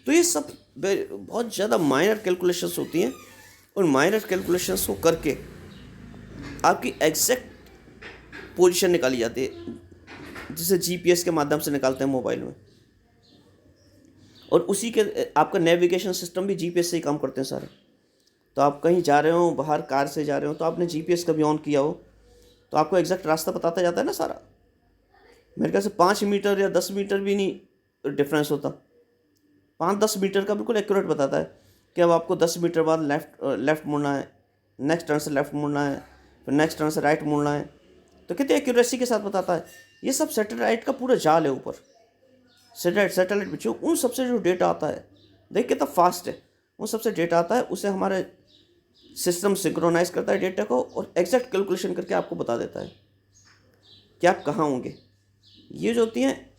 तो ये सब बहुत ज़्यादा माइनर कैलकुलेशंस होती हैं, उन माइनर कैलकुलेशंस को करके आपकी एग्जैक्ट पोजीशन निकाली जाती है, जिसे जीपीएस के माध्यम से निकालते हैं मोबाइल में। और उसी के आपका नेविगेशन सिस्टम भी जीपीएस से ही काम करते हैं सारे। तो आप कहीं जा रहे हो, बाहर कार से जा रहे हो, तो आपने जीपीएस कभी ऑन किया हो तो आपको एग्जैक्ट रास्ता बताता जाता है ना सारा। मेरे ख्याल से 5 मीटर या 10 मीटर भी नहीं डिफरेंस होता, 5-10 मीटर का बिल्कुल एक्यूरेट बताता है कि अब आपको 10 मीटर बाद लेफ़्ट मुड़ना है, नेक्स्ट टर्न से लेफ़्ट मुड़ना है, फिर नेक्स्ट टर्न से राइट मुड़ना है। तो कितनी एक्यूरेसी के साथ बताता है। ये सब सैटेलाइट का पूरा जाल है ऊपर। सैटेलाइट में जो उन सबसे जो डेटा आता है, देख कितना फास्ट है, उन सबसे डेटा आता है, उसे हमारे सिस्टम सिंक्रोनाइज करता है डेटा को और एग्जैक्ट कैलकुलेशन करके आपको बता देता है कि आप कहाँ होंगे। ये जो होती हैं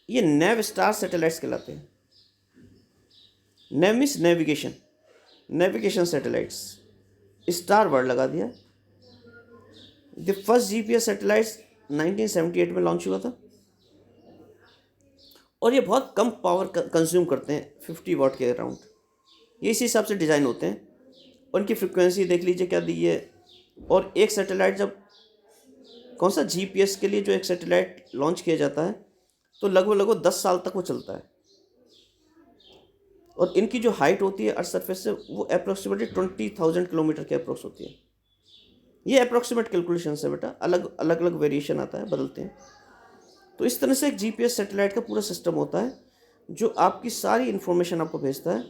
ये नेव स्टार सैटेलाइट्स कहलाते हैं। NAV means navigation, navigation satellites, star word लगा दिया। द फर्स्ट जीपीएस सैटेलाइट्स 1978 में लॉन्च हुआ था और ये बहुत कम पावर कंज्यूम करते हैं, 50 वाट के अराउंड। ये इसी हिसाब से डिज़ाइन होते हैं। उनकी फ्रिक्वेंसी देख लीजिए क्या दी है। और एक सैटेलाइट जब कौन सा जीपीएस के लिए जो एक सैटेलाइट लॉन्च किया जाता है तो लगभग 10 साल तक वो चलता है। और इनकी जो हाइट होती है अर्थ सरफेस से वो अप्रोक्सीमेटली 20,000 किलोमीटर के अप्रोक्स होती है। ये अप्रोक्सीमेट कैलकुलेशन है बेटा, अलग अलग अलग वेरिएशन आता है, बदलते हैं। तो इस तरह से एक जीपीएस सैटेलाइट का पूरा सिस्टम होता है जो आपकी सारी इन्फॉर्मेशन आपको भेजता है।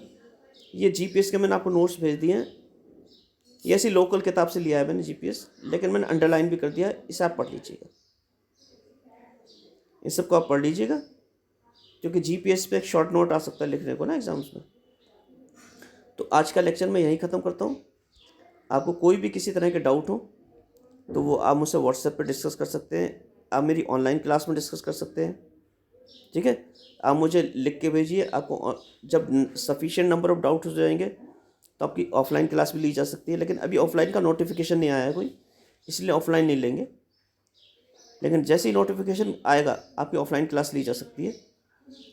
ये जीपीएस के मैंने आपको नोट्स भेज दिए हैं, ये ऐसी लोकल किताब से लिया है मैंने जीपीएस, लेकिन मैंने अंडरलाइन भी कर दिया है, इसे आप पढ़ लीजिएगा, इन सबको आप पढ़ लीजिएगा, क्योंकि जीपीएस पे एक शॉर्ट नोट आ सकता है लिखने को ना एग्जाम्स में। तो आज का लेक्चर मैं यहीं ख़त्म करता हूँ। आपको कोई भी किसी तरह के डाउट हो तो वो आप मुझसे व्हाट्सएप पे डिस्कस कर सकते हैं, आप मेरी ऑनलाइन क्लास में डिस्कस कर सकते हैं, ठीक है। आप मुझे लिख के भेजिए, आपको जब सफिशिएंट नंबर ऑफ़ डाउट हो जाएंगे तो आपकी ऑफलाइन क्लास भी ली जा सकती है। लेकिन अभी ऑफलाइन का नोटिफिकेशन नहीं आया है कोई, इसलिए ऑफलाइन नहीं लेंगे, लेकिन जैसे ही नोटिफिकेशन आएगा आपकी ऑफलाइन क्लास ली जा सकती है।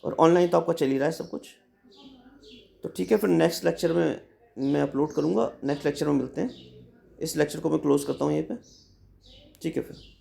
और ऑनलाइन तो आपका चल ही रहा है सब कुछ। तो ठीक है, फिर नेक्स्ट लेक्चर में मैं अपलोड करूँगा, नेक्स्ट लेक्चर में मिलते हैं। इस लेक्चर को मैं क्लोज़ करता हूँ यहीं पे, ठीक है फिर।